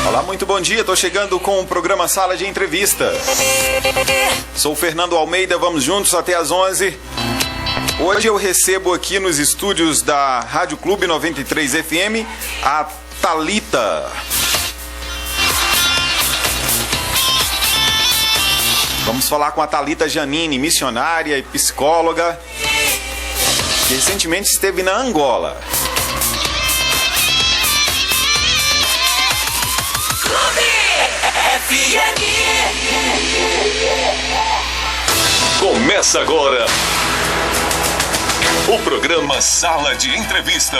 Olá, muito bom dia. Estou chegando com o programa Sala de Entrevista. Sou o Fernando Almeida, vamos juntos até às 11. Hoje eu recebo aqui nos estúdios da Rádio Clube 93 FM a Thalita. Vamos falar com a Thalita Janini, missionária e psicóloga, que recentemente esteve na Angola. Começa agora o programa Sala de Entrevista.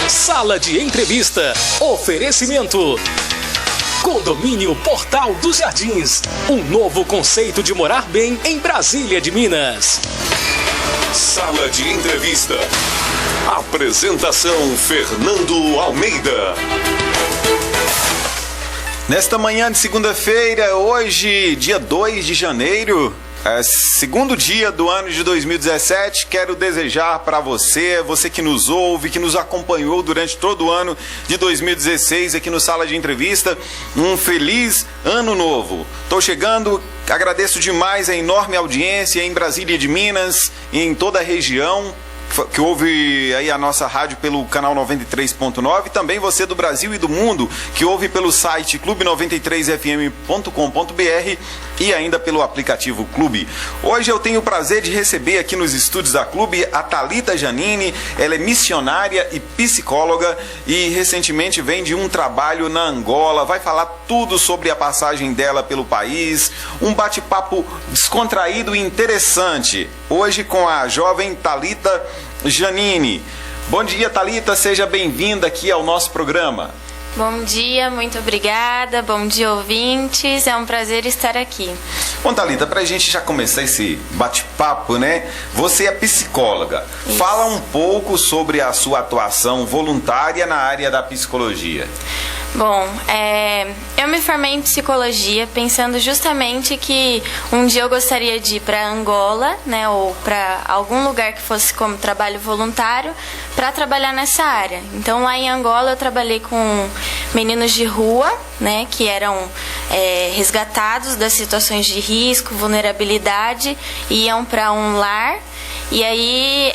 Sala de Entrevista. Oferecimento. Condomínio Portal dos Jardins. Um novo conceito de morar bem em Brasília de Minas. Sala de Entrevista. Apresentação Fernando Almeida. Nesta manhã de segunda-feira, hoje, dia 2 de janeiro, segundo dia do ano de 2017, quero desejar para você que nos ouve, que nos acompanhou durante todo o ano de 2016 aqui no Sala de Entrevista, um feliz ano novo. Estou chegando, agradeço demais a enorme audiência em Brasília de Minas e em toda a região, que ouve aí a nossa rádio pelo canal 93.9, também você do Brasil e do mundo, que ouve pelo site clube93fm.com.br e ainda pelo aplicativo Clube. Hoje eu tenho o prazer de receber aqui nos estúdios da Clube a Thalita Janini. Ela é missionária e psicóloga e recentemente vem de um trabalho na Angola, vai falar tudo sobre a passagem dela pelo país, um bate-papo descontraído e interessante, hoje com a jovem Thalita Janini. Bom dia, Thalita, seja bem-vinda aqui ao nosso programa. Bom dia, muito obrigada, bom dia, ouvintes, é um prazer estar aqui. Bom, Thalita, pra gente já começar esse bate-papo, né? Você é psicóloga. Isso. Fala um pouco sobre a sua atuação voluntária na área da psicologia. Bom, eu me formei em psicologia pensando justamente que um dia eu gostaria de ir para Angola, né, ou para algum lugar que fosse como trabalho voluntário, para trabalhar nessa área. Então lá em Angola eu trabalhei com meninos de rua, né, que eram resgatados das situações de risco, vulnerabilidade, e iam para um lar. E aí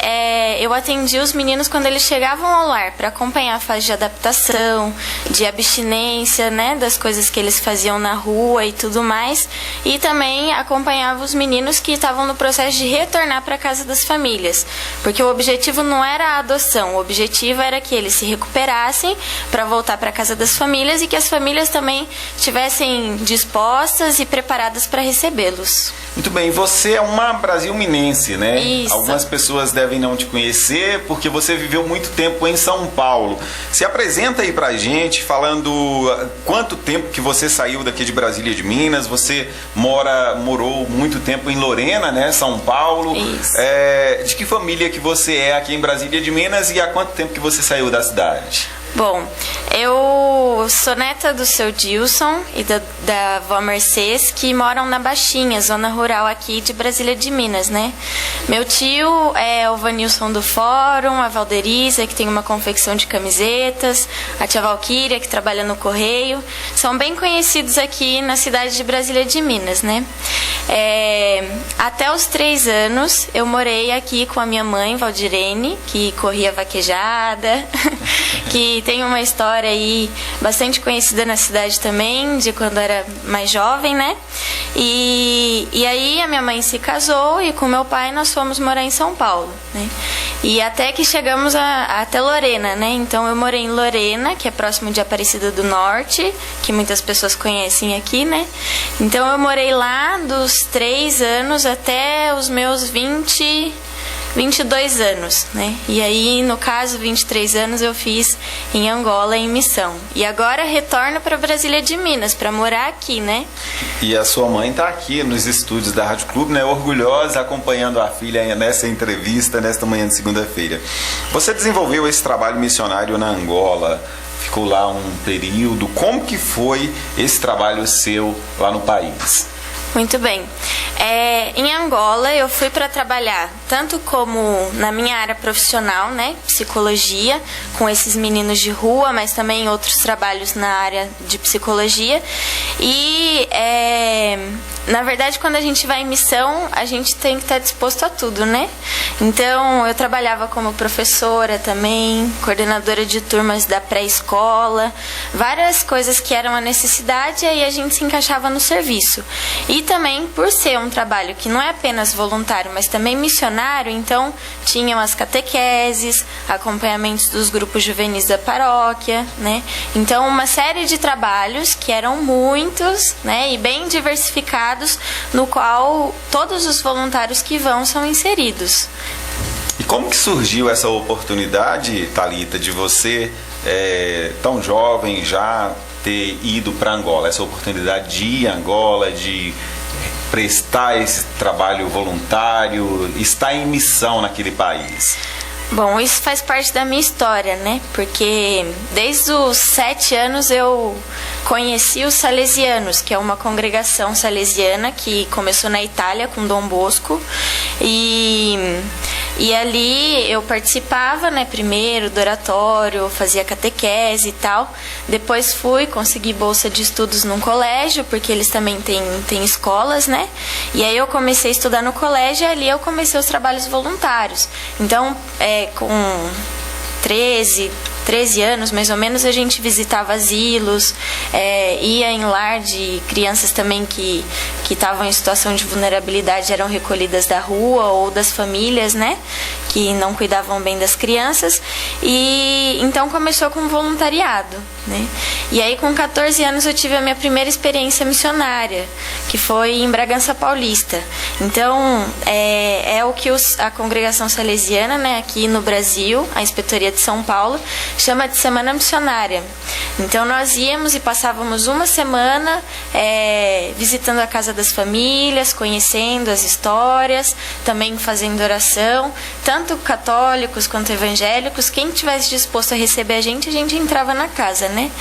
eu atendi os meninos quando eles chegavam ao lar para acompanhar a fase de adaptação, de abstinência, né, das coisas que eles faziam na rua e tudo mais. E também acompanhava os meninos que estavam no processo de retornar para a casa das famílias. Porque o objetivo não era a adoção, o objetivo era que eles se recuperassem para voltar para a casa das famílias e que as famílias também estivessem dispostas e preparadas para recebê-los. Muito bem, você é uma brasil-minense, né? Isso. Algumas pessoas devem não te conhecer porque você viveu muito tempo em São Paulo. Se apresenta aí pra gente, falando quanto tempo que você saiu daqui de Brasília de Minas. Você morou muito tempo em Lorena, né? São Paulo. Isso. De que família que você é aqui em Brasília de Minas e há quanto tempo que você saiu da cidade? Bom, eu sou neta do seu Dilson e da avó Mercedes, que moram na Baixinha, zona rural aqui de Brasília de Minas, né? Meu tio é o Vanilson do Fórum, a Valderiza, que tem uma confecção de camisetas, a tia Valquíria, que trabalha no Correio. São bem conhecidos aqui na cidade de Brasília de Minas, né? Até os 3 anos, eu morei aqui com a minha mãe, Valdirene, que corria vaquejada, que tem uma história aí bastante conhecida na cidade também, de quando era mais jovem, né? E aí a minha mãe se casou e com meu pai nós fomos morar em São Paulo, né? E até que chegamos até Lorena, né? Então eu morei em Lorena, que é próximo de Aparecida do Norte, que muitas pessoas conhecem aqui, né? Então eu morei lá dos 3 anos até os meus 22 anos, né? E aí, no caso, 23 anos eu fiz em Angola, em missão. E agora retorno para Brasília de Minas, para morar aqui, né? E a sua mãe está aqui nos estúdios da Rádio Clube, né? Orgulhosa, acompanhando a filha nessa entrevista, nesta manhã de segunda-feira. Você desenvolveu esse trabalho missionário na Angola, ficou lá um período. Como que foi esse trabalho seu lá no país? Muito bem. Em Angola eu fui para trabalhar tanto como na minha área profissional, né, psicologia, com esses meninos de rua, mas também outros trabalhos na área de psicologia. E, na verdade, quando a gente vai em missão, a gente tem que estar disposto a tudo, né? Então, eu trabalhava como professora também, coordenadora de turmas da pré-escola, várias coisas que eram a necessidade, e aí a gente se encaixava no serviço. E também, por ser um trabalho que não é apenas voluntário, mas também missionário, então tinham as catequeses, acompanhamentos dos grupos juvenis da paróquia, né? Então, uma série de trabalhos que eram muitos, né, e bem diversificados, no qual todos os voluntários que vão são inseridos. E como que surgiu essa oportunidade, Thalita, de você, tão jovem, já ter ido para Angola? Essa oportunidade de ir a Angola, de prestar esse trabalho voluntário, estar em missão naquele país? Bom, isso faz parte da minha história, né? Porque desde os 7 anos eu conheci os Salesianos, que é uma congregação salesiana que começou na Itália com Dom Bosco. E ali eu participava, né, primeiro do oratório, fazia catequese e tal. Depois consegui bolsa de estudos num colégio, porque eles também têm escolas, né? E aí eu comecei a estudar no colégio e ali eu comecei os trabalhos voluntários. Então, com 13 anos, mais ou menos, a gente visitava asilos, ia em lar de crianças também que estavam em situação de vulnerabilidade, eram recolhidas da rua ou das famílias, né, que não cuidavam bem das crianças. E então começou com voluntariado, né? E aí com 14 anos eu tive a minha primeira experiência missionária, que foi em Bragança Paulista. Então é o que a congregação salesiana, né, aqui no Brasil, a Inspetoria de São Paulo, chama de Semana Missionária. Então nós íamos e passávamos uma semana visitando a casa das famílias, conhecendo as histórias, também fazendo oração, tanto católicos quanto evangélicos. Quem tivesse disposto a receber a gente entrava na casa, né?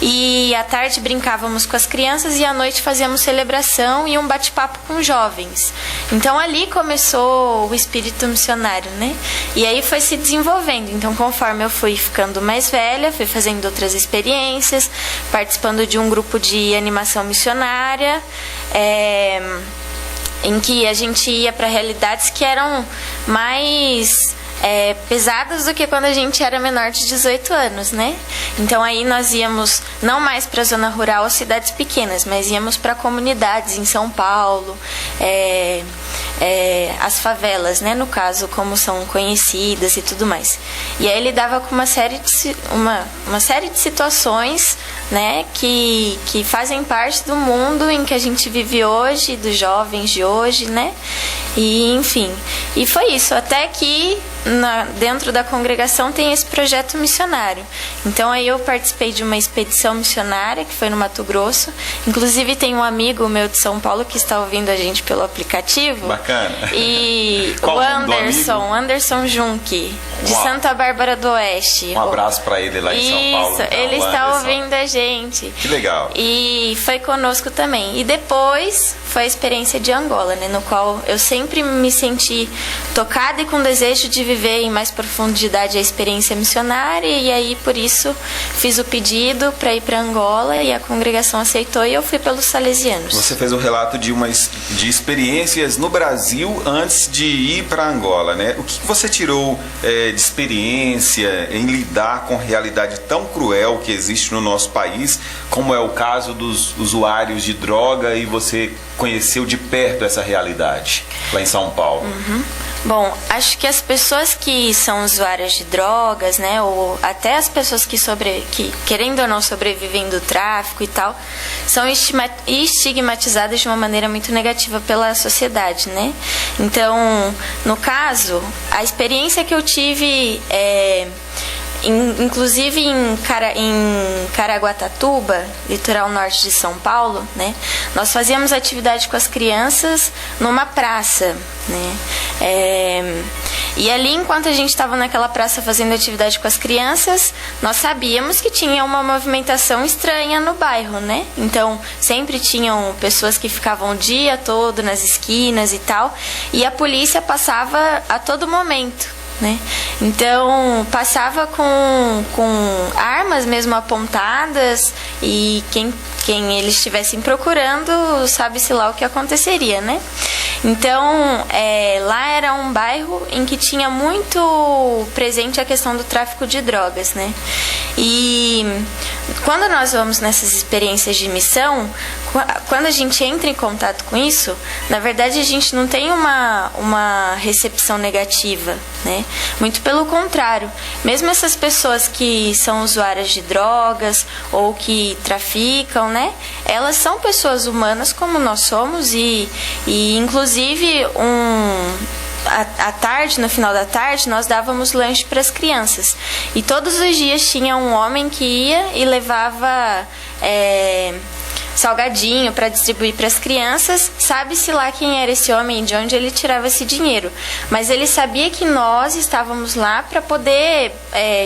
E à tarde brincávamos com as crianças e à noite fazíamos celebração e um bate-papo com jovens. Então ali começou o espírito missionário, né? E aí foi se desenvolvendo. Então, conforme eu fui ficando mais velha, fui fazendo outras experiências, participando de um grupo de animação missionária, em que a gente ia para realidades que eram mais pesadas do que quando a gente era menor de 18 anos, né? Então aí nós íamos não mais para a zona rural ou cidades pequenas, mas íamos para comunidades em São Paulo, as favelas, né, no caso, como são conhecidas e tudo mais. E aí ele dava com uma série de situações, né, que fazem parte do mundo em que a gente vive hoje, dos jovens de hoje, né? E enfim, e foi isso, até que dentro da congregação tem esse projeto missionário. Então aí eu participei de uma expedição missionária que foi no Mato Grosso. Inclusive tem um amigo meu de São Paulo que está ouvindo a gente pelo aplicativo. Bacana. E Qual o amigo? Anderson Junque, de Santa Bárbara do Oeste. Um abraço para ele lá em São Paulo. Isso, então, ele está Anderson. ouvindo a gente. Que legal. E foi conosco também. E depois foi a experiência de Angola, né, no qual eu sempre me senti tocada e com desejo de viver em mais profundidade a experiência missionária, e aí por isso fiz o pedido para ir para Angola e a congregação aceitou e eu fui pelos salesianos. Você fez um relato de experiências no Brasil antes de ir para Angola, né? O que você tirou de experiência em lidar com realidade tão cruel que existe no nosso país, como é o caso dos usuários de droga, e você conheceu de perto essa realidade lá em São Paulo? Bom, acho que as pessoas que são usuárias de drogas, né, ou até as pessoas que querendo ou não sobrevivem do tráfico e tal, são estigmatizadas de uma maneira muito negativa pela sociedade, né? Então, no caso, a experiência que eu tive inclusive em Caraguatatuba, litoral norte de São Paulo, né, nós fazíamos atividade com as crianças numa praça, né, e ali, enquanto a gente estava naquela praça fazendo atividade com as crianças, nós sabíamos que tinha uma movimentação estranha no bairro, né? Então, sempre tinham pessoas que ficavam o dia todo nas esquinas e tal, e a polícia passava a todo momento, né? Então, passava com armas mesmo apontadas, e quem eles estivessem procurando, sabe-se lá o que aconteceria, né? Então, lá era um bairro em que tinha muito presente a questão do tráfico de drogas, né? E quando nós vamos nessas experiências de missão, quando a gente entra em contato com isso, na verdade a gente não tem uma recepção negativa, né? Muito pelo contrário. Mesmo essas pessoas que são usuárias de drogas ou que traficam, né? Elas são pessoas humanas como nós somos e inclusive à tarde, no final da tarde, nós dávamos lanche para as crianças. E todos os dias tinha um homem que ia e levava salgadinho para distribuir para as crianças. Sabe-se lá quem era esse homem e de onde ele tirava esse dinheiro. Mas ele sabia que nós estávamos lá para poder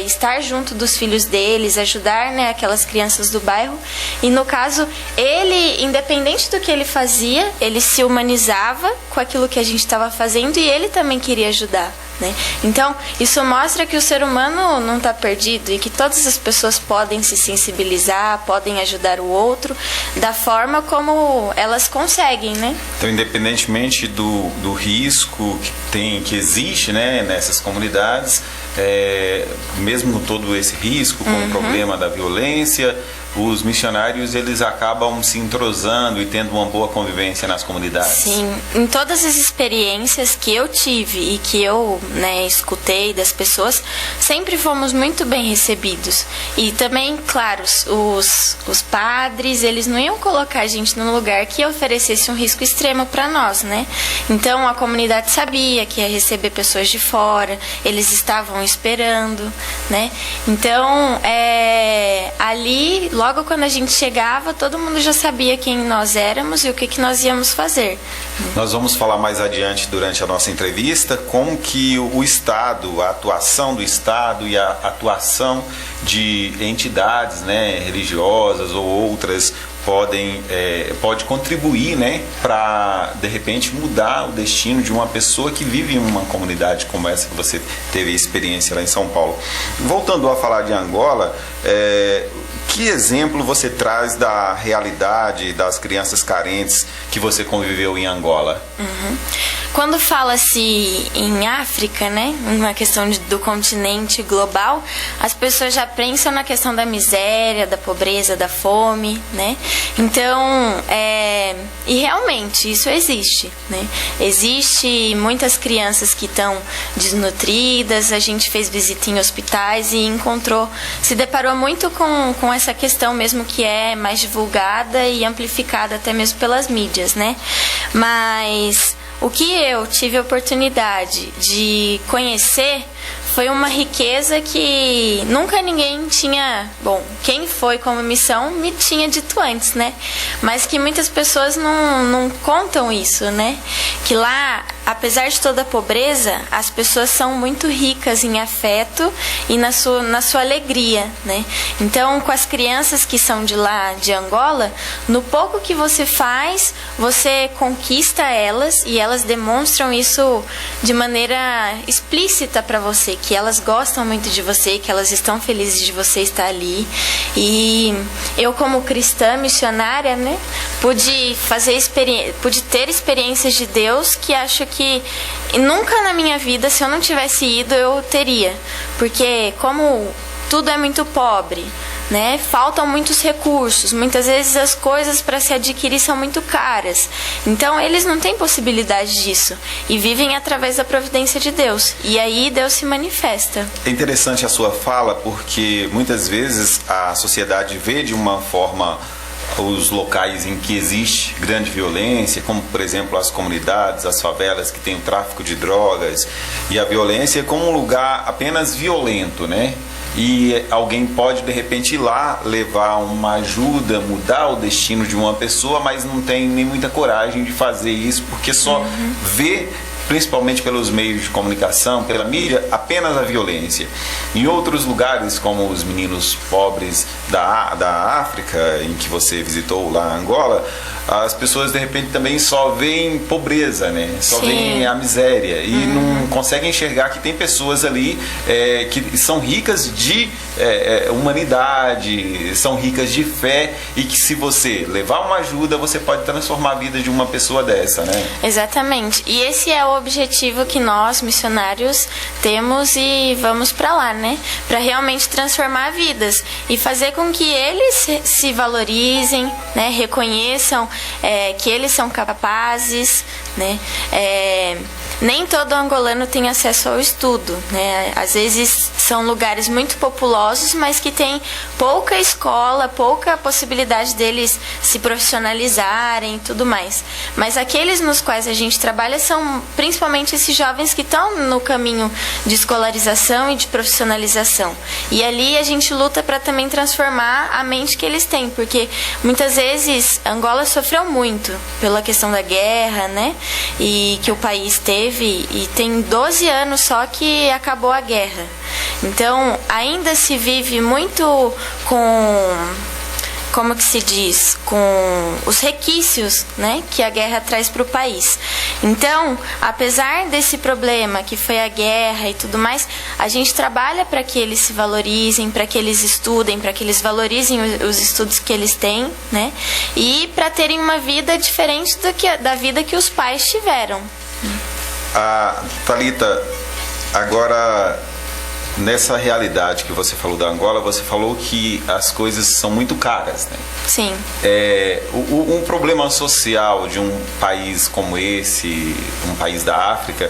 estar junto dos filhos deles, ajudar, né, aquelas crianças do bairro. E no caso, ele, independente do que ele fazia, ele se humanizava com aquilo que a gente estava fazendo e ele também queria ajudar, né? Então, isso mostra que o ser humano não está perdido e que todas as pessoas podem se sensibilizar, podem ajudar o outro da forma como elas conseguem, né? Então, independentemente do risco que existe, né, nessas comunidades, mesmo com todo esse risco, com o problema da violência, os missionários, eles acabam se entrosando e tendo uma boa convivência nas comunidades. Sim, em todas as experiências que eu tive e que eu, né, escutei das pessoas, sempre fomos muito bem recebidos. E também, claro, os padres, eles não iam colocar a gente num lugar que oferecesse um risco extremo para nós, né? Então, a comunidade sabia que ia receber pessoas de fora, eles estavam esperando, né? Então, ali, logo quando a gente chegava, todo mundo já sabia quem nós éramos e o que nós íamos fazer. Nós vamos falar mais adiante durante a nossa entrevista como que o Estado, a atuação do Estado e a atuação de entidades, né, religiosas ou outras pode contribuir, né, para de repente mudar o destino de uma pessoa que vive em uma comunidade como essa que você teve experiência lá em São Paulo. Voltando a falar de Angola, que exemplo você traz da realidade das crianças carentes que você conviveu em Angola? Quando fala-se em África, né, uma questão do continente global, as pessoas já pensam na questão da miséria, da pobreza, da fome, né? Então, e realmente isso existe, né? Existe muitas crianças que estão desnutridas. A gente fez visita em hospitais e se deparou muito com essa questão mesmo, que é mais divulgada e amplificada até mesmo pelas mídias, né? Mas o que eu tive a oportunidade de conhecer foi uma riqueza que nunca ninguém tinha... Bom, quem foi como missão me tinha dito antes, né? Mas que muitas pessoas não contam isso, né? Que lá, apesar de toda a pobreza, as pessoas são muito ricas em afeto e na sua alegria, né? Então, com as crianças que são de lá, de Angola, no pouco que você faz, você conquista elas e elas demonstram isso de maneira explícita para você, que elas gostam muito de você, que elas estão felizes de você estar ali. E eu, como cristã missionária, né, pude ter experiências de Deus que acho que nunca na minha vida, se eu não tivesse ido, eu teria. Porque como tudo é muito pobre, né? Faltam muitos recursos, muitas vezes as coisas para se adquirir são muito caras. Então eles não têm possibilidade disso e vivem através da providência de Deus. E aí Deus se manifesta. É interessante a sua fala, porque muitas vezes a sociedade vê de uma forma os locais em que existe grande violência, como por exemplo as comunidades, as favelas que tem o tráfico de drogas e a violência, como um lugar apenas violento, né? e alguém pode de repente ir lá levar uma ajuda, mudar o destino de uma pessoa, mas não tem nem muita coragem de fazer isso, porque só vê, principalmente pelos meios de comunicação, pela mídia, apenas a violência. Em outros lugares, como os meninos pobres da África, em que você visitou lá, Angola, as pessoas de repente também só veem pobreza, né? Só veem a miséria e não conseguem enxergar que tem pessoas ali que são ricas de humanidade, são ricas de fé, e que se você levar uma ajuda, você pode transformar a vida de uma pessoa dessa, né? Exatamente. E esse é o objetivo que nós, missionários, temos e vamos para lá, né? Para realmente transformar vidas e fazer com que eles se valorizem, né? Reconheçam que eles são capazes, né? Nem todo angolano tem acesso ao estudo, né? Às vezes são lugares muito populosos, mas que tem pouca escola, pouca possibilidade deles se profissionalizarem e tudo mais. Mas aqueles nos quais a gente trabalha são principalmente esses jovens que estão no caminho de escolarização e de profissionalização. E ali a gente luta para também transformar a mente que eles têm, porque muitas vezes Angola sofreu muito pela questão da guerra, né? E que o país teve, e tem 12 anos só que acabou a guerra. Então, ainda se vive muito como que se diz, com os requisitos, né, que a guerra traz para o país. Então, apesar desse problema que foi a guerra e tudo mais, a gente trabalha para que eles se valorizem, para que eles estudem, para que eles valorizem os estudos que eles têm, né, e para terem uma vida diferente da vida que os pais tiveram. Thalita, agora, nessa realidade que você falou da Angola, você falou que as coisas são muito caras, né? Sim. Um problema social de um país como esse, um país da África,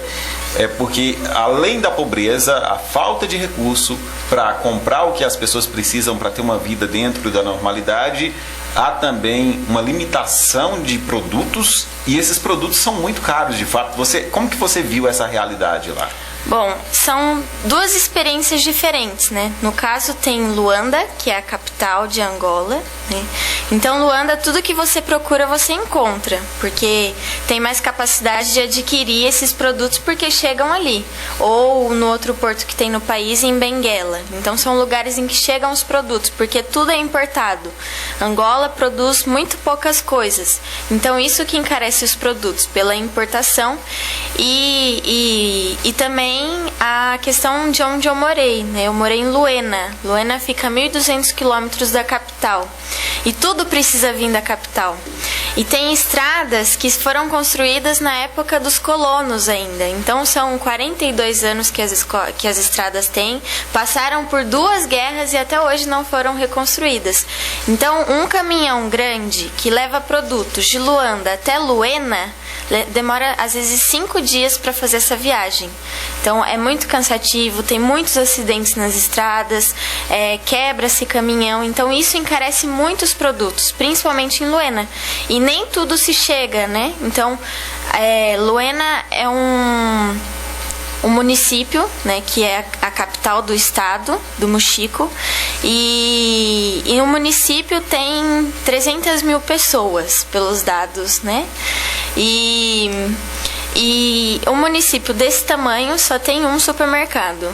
é porque, além da pobreza, a falta de recurso para comprar o que as pessoas precisam para ter uma vida dentro da normalidade, há também uma limitação de produtos, e esses produtos são muito caros, de fato. Como que você viu essa realidade lá? Bom, são duas experiências diferentes, né? No caso tem Luanda, que é a capital de Angola, né? Então Luanda, tudo que você procura você encontra, porque tem mais capacidade de adquirir esses produtos porque chegam ali. Ou no outro porto que tem no país, em Benguela. Então são lugares em que chegam os produtos, porque tudo é importado. Angola produz muito poucas coisas. Então isso que encarece os produtos, pela importação e também a questão de onde eu morei, né? Eu morei em Luena. Luena fica a 1.200 quilômetros da capital. E tudo precisa vir da capital. E tem estradas que foram construídas na época dos colonos ainda. Então são 42 anos que as estradas têm. Passaram por 2 guerras e até hoje não foram reconstruídas. Então um caminhão grande que leva produtos de Luanda até Luena demora às vezes 5 dias para fazer essa viagem. Então é muito cansativo, tem muitos acidentes nas estradas, quebra-se caminhão, então isso encarece muitos produtos, principalmente em Luena. E nem tudo se chega, né? Então Luena é um município, né, que é a capital do estado, do Mochico, e o município tem 300 mil pessoas, pelos dados, né? E um município desse tamanho só tem um supermercado.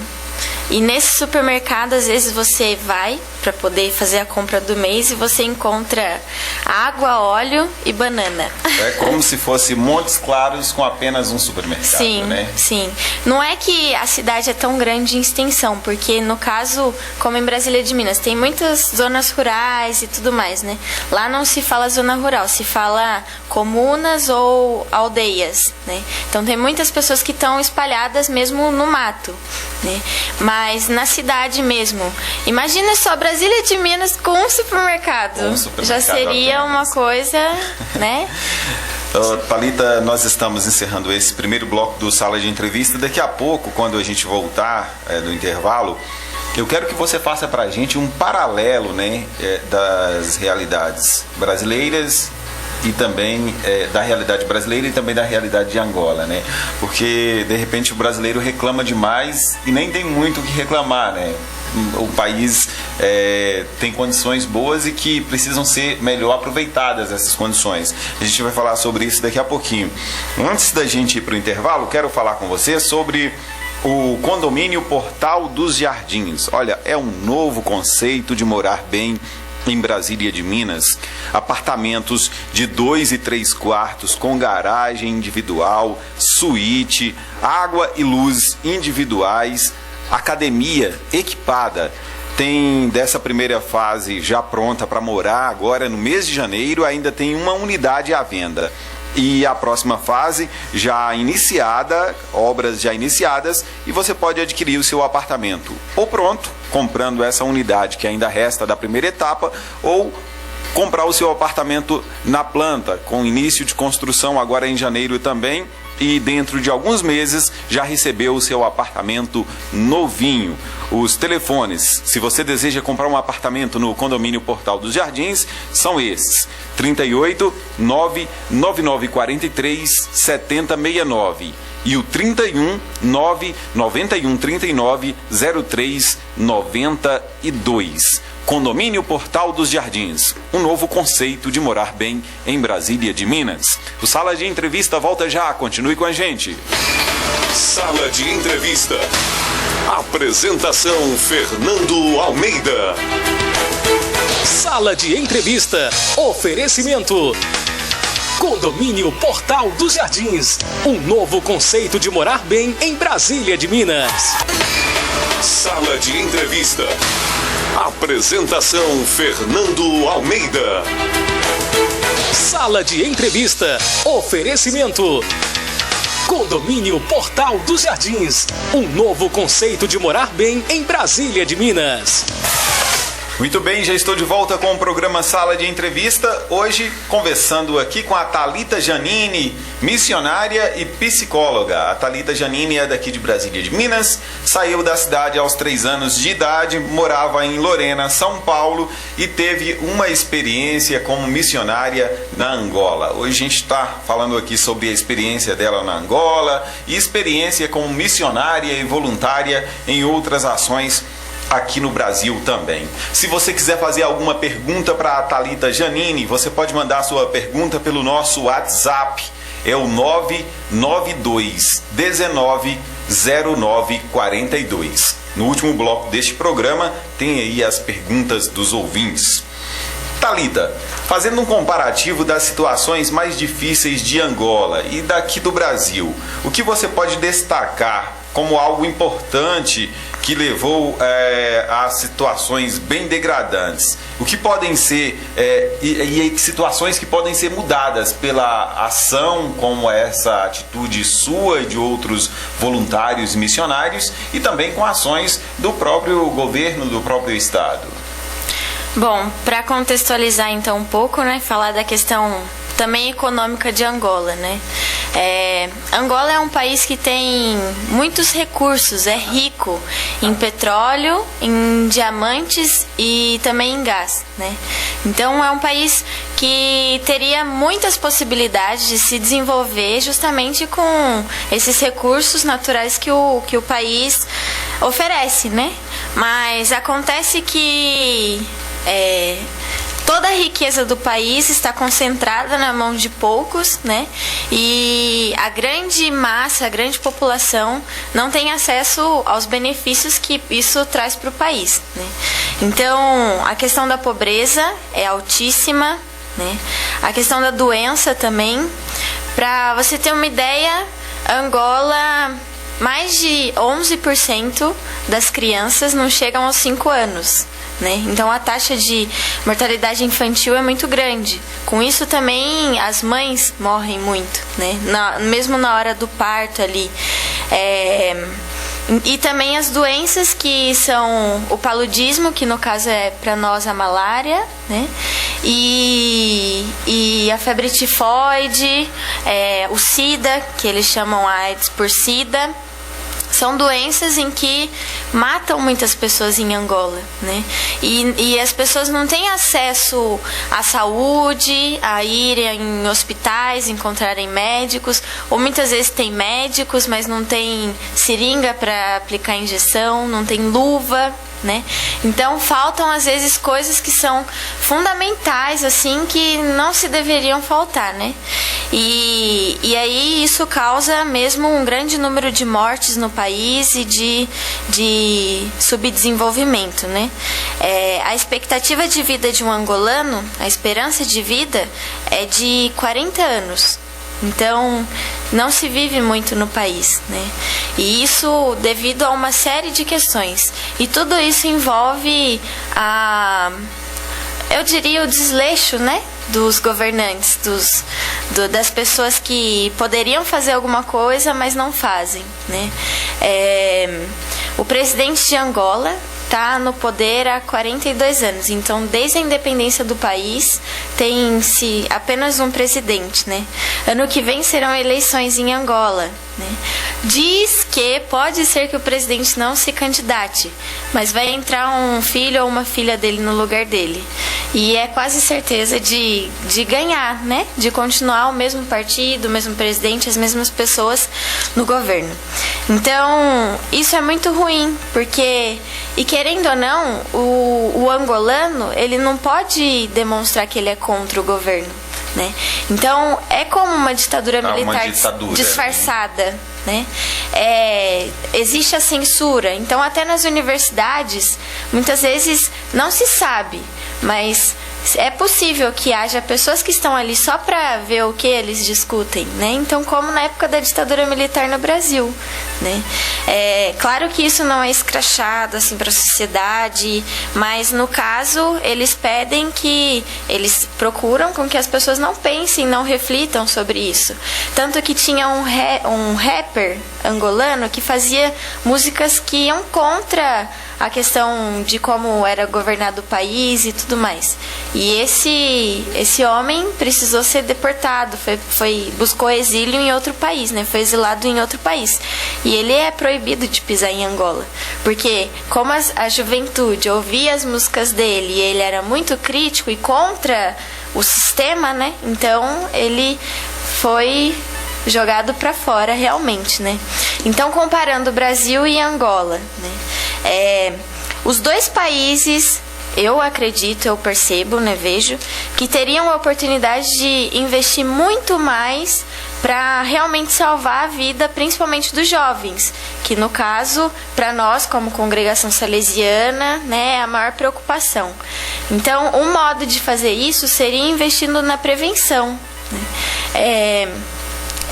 E nesse supermercado, às vezes você vai para poder fazer a compra do mês e você encontra água, óleo e banana. É como se fosse Montes Claros com apenas um supermercado, sim, né? Sim. Não é que a cidade é tão grande em extensão, porque no caso, como em Brasília de Minas, tem muitas zonas rurais e tudo mais, né? Lá não se fala zona rural, se fala comunas ou aldeias, né? Então tem muitas pessoas que estão espalhadas mesmo no mato, né? Mas na cidade mesmo, imagina só Brasília de Minas com um supermercado. Já seria uma coisa, né? Thalita, nós estamos encerrando esse primeiro bloco do Sala de Entrevista. Daqui a pouco, quando a gente voltar do intervalo, eu quero que você faça pra gente um paralelo, né, das realidades brasileiras e também da realidade brasileira e também da realidade de Angola, né? Porque de repente o brasileiro reclama demais e nem tem muito o que reclamar, né? o país tem condições boas e que precisam ser melhor aproveitadas essas condições. A gente vai falar sobre isso daqui a pouquinho. Antes da gente ir para o intervalo, quero falar com você sobre o condomínio Portal dos Jardins. Olha, é um novo conceito de morar bem em Brasília de Minas. Apartamentos de 2 e 3 quartos com garagem individual, suíte, água e luz individuais, academia equipada. Tem dessa primeira fase já pronta para morar. Agora no mês de janeiro ainda tem uma unidade à venda. E a próxima fase já iniciada, obras já iniciadas, e você pode adquirir o seu apartamento ou pronto, comprando essa unidade que ainda resta da primeira etapa, ou comprar o seu apartamento na planta, com início de construção agora em janeiro também, e dentro de alguns meses já recebeu o seu apartamento novinho. Os telefones, se você deseja comprar um apartamento no condomínio Portal dos Jardins, são esses: 38 99943 7069 e o 31 991 39 03 92. Condomínio Portal dos Jardins, um novo conceito de morar bem em Brasília de Minas. O Sala de Entrevista volta já, continue com a gente. Sala de Entrevista. Apresentação Fernando Almeida. Sala de Entrevista. Oferecimento Condomínio Portal dos Jardins, um novo conceito de morar bem em Brasília de Minas. Sala de Entrevista. Apresentação Fernando Almeida. Sala de Entrevista. Oferecimento Condomínio Portal dos Jardins, um novo conceito de morar bem em Brasília de Minas. Muito bem, já estou de volta com o programa Sala de Entrevista. Hoje conversando aqui com a Thalita Janini, missionária e psicóloga. A Thalita Janini é daqui de Brasília de Minas, saiu da cidade aos 3 anos de idade, morava em Lorena, São Paulo, e teve uma experiência como missionária na Angola. Hoje a gente está falando aqui sobre a experiência dela na Angola e experiência como missionária e voluntária em outras ações aqui no Brasil também. Se você quiser fazer alguma pergunta para a Thalita Janini, você pode mandar sua pergunta pelo nosso WhatsApp, é o 992 19 09 42. No último bloco deste programa tem aí as perguntas dos ouvintes. Thalita, fazendo um comparativo das situações mais difíceis de Angola e daqui do Brasil, o que você pode destacar como algo importante que levou a situações bem degradantes? O que podem ser e situações que podem ser mudadas pela ação, como essa atitude sua e de outros voluntários e missionários, e também com ações do próprio governo, do próprio estado? Bom, para contextualizar então um pouco, né, falar da questão também econômica de Angola, né? Angola é um país que tem muitos recursos, é rico em petróleo, em diamantes e também em gás, né? Então é um país que teria muitas possibilidades de se desenvolver justamente com esses recursos naturais que o país oferece, né? Mas acontece que toda a riqueza do país está concentrada na mão de poucos, né? E a grande massa, a grande população não tem acesso aos benefícios que isso traz para o país, né? Então, a questão da pobreza é altíssima, né? A questão da doença também. Para você ter uma ideia, Angola, mais de 11% das crianças não chegam aos 5 anos. Né? Então a taxa de mortalidade infantil é muito grande. Com isso também as mães morrem muito, né? Mesmo na hora do parto ali. E também as doenças que são o paludismo, que no caso é para nós a malária, né? E a febre tifoide, o SIDA, que eles chamam AIDS por SIDA. São doenças em que matam muitas pessoas em Angola, né? E as pessoas não têm acesso à saúde, a ir em hospitais, encontrarem médicos, ou muitas vezes tem médicos, mas não tem seringa para aplicar injeção, não tem luva, né? Então faltam às vezes coisas que são fundamentais, assim, que não se deveriam faltar, né? E aí isso causa mesmo um grande número de mortes no país e de subdesenvolvimento, né? A expectativa de vida de um angolano, a esperança de vida é de 40 anos. Então, não se vive muito no país, né? E isso devido a uma série de questões. E tudo isso envolve eu diria, o desleixo, né? Dos governantes, das pessoas que poderiam fazer alguma coisa, mas não fazem, né? O presidente de Angola está no poder há 42 anos. Então, desde a independência do país, tem-se apenas um presidente, né? Ano que vem serão eleições em Angola, né? Diz que pode ser que o presidente não se candidate, mas vai entrar um filho ou uma filha dele no lugar dele. E é quase certeza de ganhar, né? De continuar o mesmo partido, o mesmo presidente, as mesmas pessoas no governo. Então, isso é muito ruim, porque, e querendo ou não, o angolano, ele não pode demonstrar que ele é contra o governo, né? Então, é como uma ditadura militar disfarçada, né? Existe a censura. Então, até nas universidades, muitas vezes não se sabe, mas é possível que haja pessoas que estão ali só para ver o que eles discutem, né? Então, como na época da ditadura militar no Brasil, né? Claro que isso não é escrachado assim para a sociedade, mas no caso eles procuram com que as pessoas não pensem, não reflitam sobre isso. Tanto que tinha um rapper angolano que fazia músicas que iam contra a questão de como era governado o país e tudo mais. E esse homem precisou ser deportado, buscou exílio em outro país, né? Foi exilado em outro país. E ele é proibido de pisar em Angola, porque como a juventude ouvia as músicas dele e ele era muito crítico e contra o sistema, né? Então ele foi jogado para fora realmente, né? Então, comparando Brasil e Angola, né? Os dois países, eu acredito, eu percebo, né, vejo, que teriam a oportunidade de investir muito mais para realmente salvar a vida, principalmente dos jovens, que no caso, para nós, como congregação salesiana, né, é a maior preocupação. Então, um modo de fazer isso seria investindo na prevenção, né?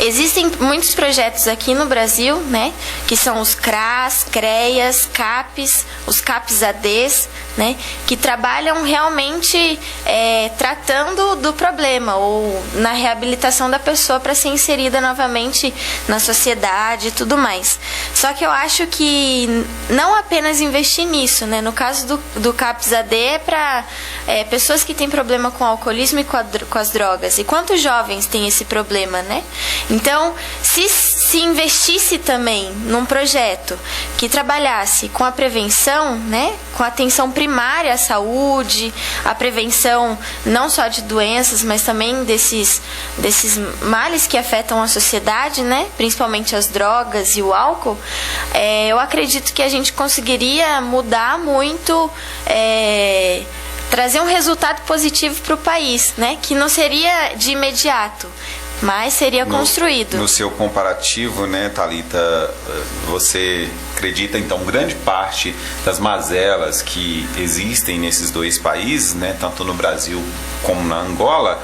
Existem muitos projetos aqui no Brasil, né, que são os CRAS, CREAS, CAPs, os CAPs-ADs, né, que trabalham realmente tratando do problema ou na reabilitação da pessoa para ser inserida novamente na sociedade e tudo mais. Só que eu acho que não apenas investir nisso, né, no caso do CAPs-AD é para pessoas que têm problema com o alcoolismo e com as drogas. E quantos jovens têm esse problema, né? Então, se investisse também num projeto que trabalhasse com a prevenção, né, com a atenção primária à saúde, a prevenção não só de doenças, mas também desses males que afetam a sociedade, né, principalmente as drogas e o álcool, eu acredito que a gente conseguiria mudar muito, trazer um resultado positivo para o país, né, que não seria de imediato, mas seria construído. No seu comparativo, né, Thalita, você acredita, então, grande parte das mazelas que existem nesses dois países, né, tanto no Brasil como na Angola,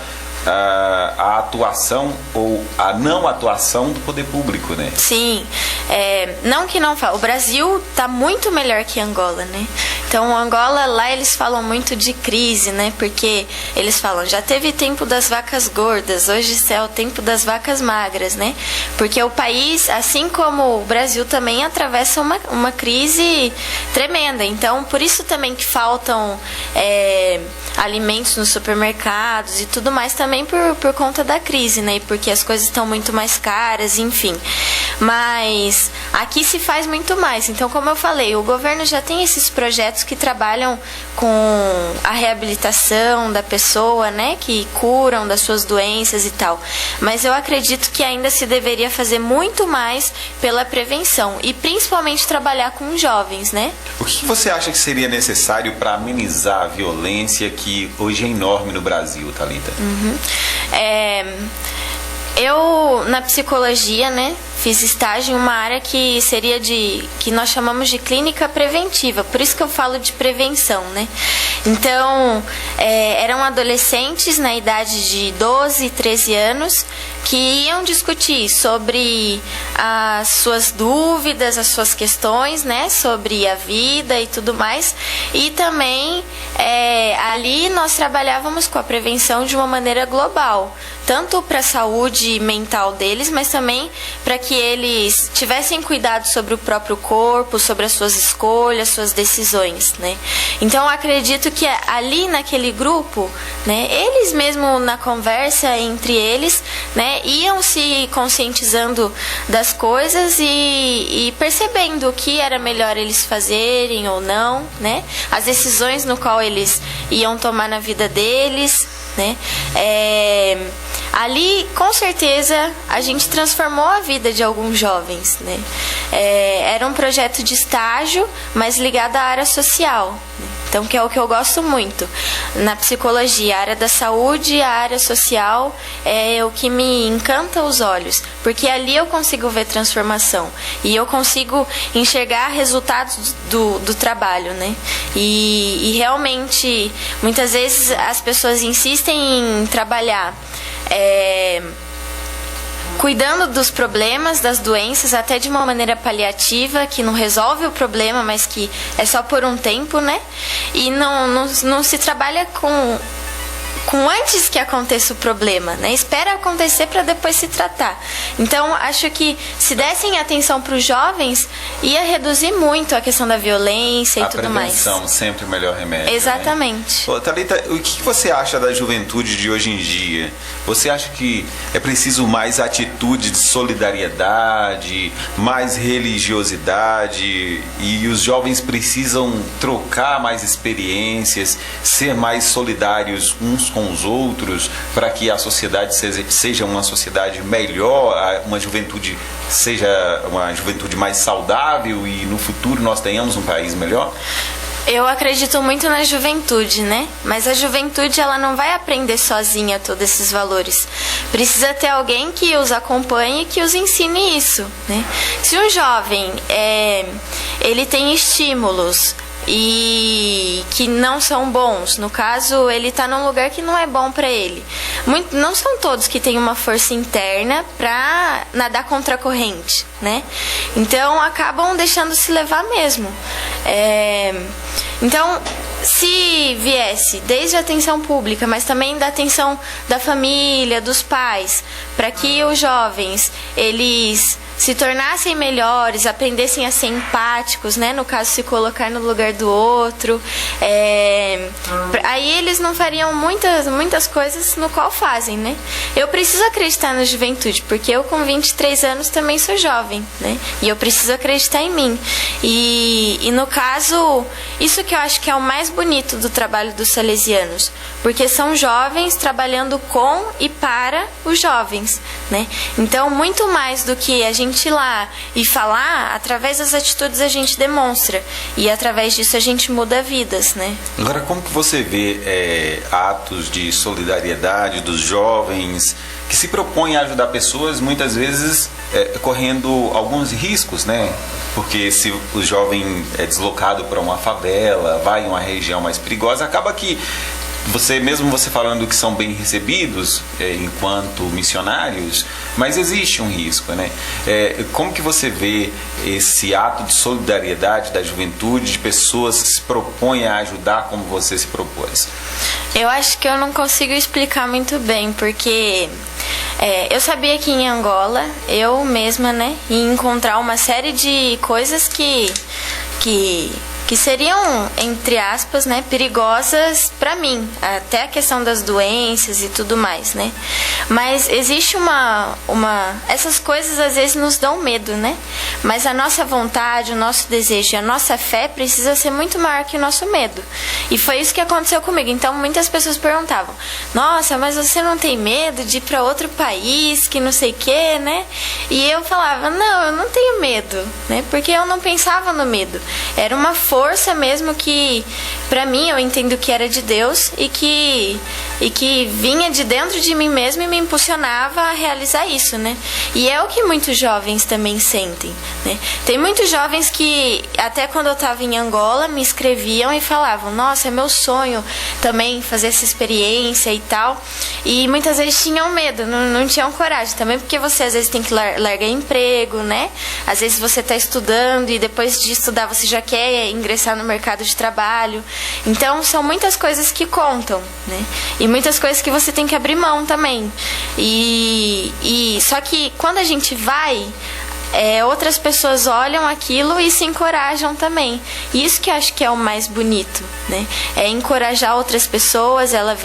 a atuação ou a não atuação do poder público, né? Sim, não que não fala. O Brasil está muito melhor que Angola, né? Então, Angola, lá eles falam muito de crise, né? Porque eles falam, já teve tempo das vacas gordas, hoje é o tempo das vacas magras, né? Porque o país, assim como o Brasil, também atravessa uma crise tremenda. Então, por isso também que faltam alimentos nos supermercados e tudo mais também também por conta da crise, né? Porque as coisas estão muito mais caras, enfim. Mas aqui se faz muito mais. Então, como eu falei, o governo já tem esses projetos que trabalham com a reabilitação da pessoa, né? Que curam das suas doenças e tal. Mas eu acredito que ainda se deveria fazer muito mais pela prevenção e principalmente trabalhar com jovens, né? O que você acha que seria necessário para amenizar a violência que hoje é enorme no Brasil, Thalita? Eu, na psicologia, né, fiz estágio em uma área que seria que nós chamamos de clínica preventiva, por isso que eu falo de prevenção, né? Então, eram adolescentes na idade de 12, 13 anos que iam discutir sobre as suas dúvidas, as suas questões, né, sobre a vida e tudo mais. E também ali nós trabalhávamos com a prevenção de uma maneira global, tanto para a saúde mental deles, mas também para que eles tivessem cuidado sobre o próprio corpo, sobre as suas escolhas, suas decisões, né? Então, eu acredito que ali naquele grupo, né, eles mesmo na conversa entre eles, né, iam se conscientizando das coisas e percebendo o que era melhor eles fazerem ou não, né? As decisões no qual eles iam tomar na vida deles, né? Ali, com certeza, a gente transformou a vida de alguns jovens, né? Era um projeto de estágio, mas ligado à área social, né? Então, que é o que eu gosto muito. Na psicologia, a área da saúde e a área social é o que me encanta os olhos, porque ali eu consigo ver transformação e eu consigo enxergar resultados do trabalho, né? E realmente, muitas vezes as pessoas insistem em trabalhar cuidando dos problemas, das doenças, até de uma maneira paliativa, que não resolve o problema, mas que é só por um tempo, né? E não se trabalha com antes que aconteça o problema, né? Espera acontecer para depois se tratar. Então, acho que se dessem atenção para os jovens, ia reduzir muito a questão da violência e tudo mais. A prevenção sempre o melhor remédio. Exatamente. Né? Thalita, o que você acha da juventude de hoje em dia? Você acha que é preciso mais atitude de solidariedade, mais religiosidade, e os jovens precisam trocar mais experiências, ser mais solidários uns com os outros, para que a sociedade seja uma sociedade melhor, uma juventude seja uma juventude mais saudável e no futuro nós tenhamos um país melhor? Eu acredito muito na juventude, né? Mas a juventude, ela não vai aprender sozinha todos esses valores. Precisa ter alguém que os acompanhe e que os ensine isso, né? Se um jovem, ele tem estímulos e que não são bons, no caso, ele está num lugar que não é bom para ele. Não são todos que têm uma força interna para nadar contra a corrente, né? Então, acabam deixando se levar mesmo. Então, se viesse desde a atenção pública, mas também da atenção da família, dos pais, para que os jovens, eles se tornassem melhores, aprendessem a ser empáticos, né? No caso, se colocar no lugar do outro. Aí eles não fariam muitas coisas no qual fazem, né? Eu preciso acreditar na juventude, porque eu com 23 anos também sou jovem, né? E eu preciso acreditar em mim. E no caso, isso que eu acho que é o mais bonito do trabalho dos salesianos, porque são jovens trabalhando com e para os jovens, né? Então, muito mais do que a gente ir lá e falar, através das atitudes a gente demonstra, e através disso a gente muda vidas, né? Agora, como que você vê atos de solidariedade dos jovens que se propõem a ajudar pessoas, muitas vezes correndo alguns riscos, né? Porque se o jovem é deslocado para uma favela, vai em uma região mais perigosa, acaba que você falando que são bem recebidos enquanto missionários, mas existe um risco, né? Como que você vê esse ato de solidariedade da juventude, de pessoas que se propõem a ajudar como você se propôs? Eu acho que eu não consigo explicar muito bem, porque eu sabia que em Angola, eu mesma, né, ia encontrar uma série de coisas que que seriam, entre aspas, né, perigosas para mim, até a questão das doenças e tudo mais, né? Mas existe essas coisas às vezes nos dão medo, né? Mas a nossa vontade, o nosso desejo, a nossa fé precisa ser muito maior que o nosso medo. E foi isso que aconteceu comigo. Então muitas pessoas perguntavam: nossa, mas você não tem medo de ir para outro país, que não sei o que, né? E eu falava: não, eu não tenho medo, né? Porque eu não pensava no medo. Era uma força mesmo que, para mim, eu entendo que era de Deus e que vinha de dentro de mim mesmo e me impulsionava a realizar isso, né? E é o que muitos jovens também sentem, né? Tem muitos jovens que, até quando eu estava em Angola, me escreviam e falavam: nossa, é meu sonho também fazer essa experiência e tal. E muitas vezes tinham medo, não tinham coragem também, porque você às vezes tem que largar emprego, né? Às vezes você está estudando e depois de estudar você já quer ingressar no mercado de trabalho. Então são muitas coisas que contam, né? E muitas coisas que você tem que abrir mão também. E só que quando a gente vai, outras pessoas olham aquilo e se encorajam também. E isso que eu acho que é o mais bonito, né? É encorajar outras pessoas, elas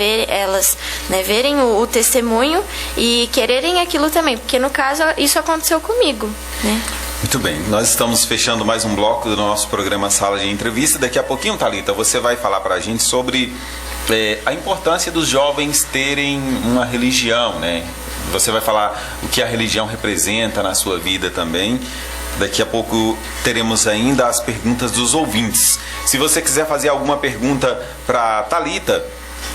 verem o testemunho e quererem aquilo também. Porque no caso isso aconteceu comigo, né? Muito bem, nós estamos fechando mais um bloco do nosso programa Sala de Entrevista. Daqui a pouquinho, Thalita, você vai falar para a gente sobre a importância dos jovens terem uma religião, né? Você vai falar o que a religião representa na sua vida também. Daqui a pouco teremos ainda as perguntas dos ouvintes. Se você quiser fazer alguma pergunta para Thalita,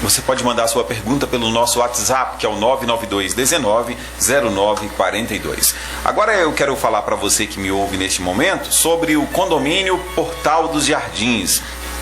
você pode mandar a sua pergunta pelo nosso WhatsApp, que é o 992190942. Agora eu quero falar para você que me ouve neste momento sobre o condomínio Portal dos Jardins.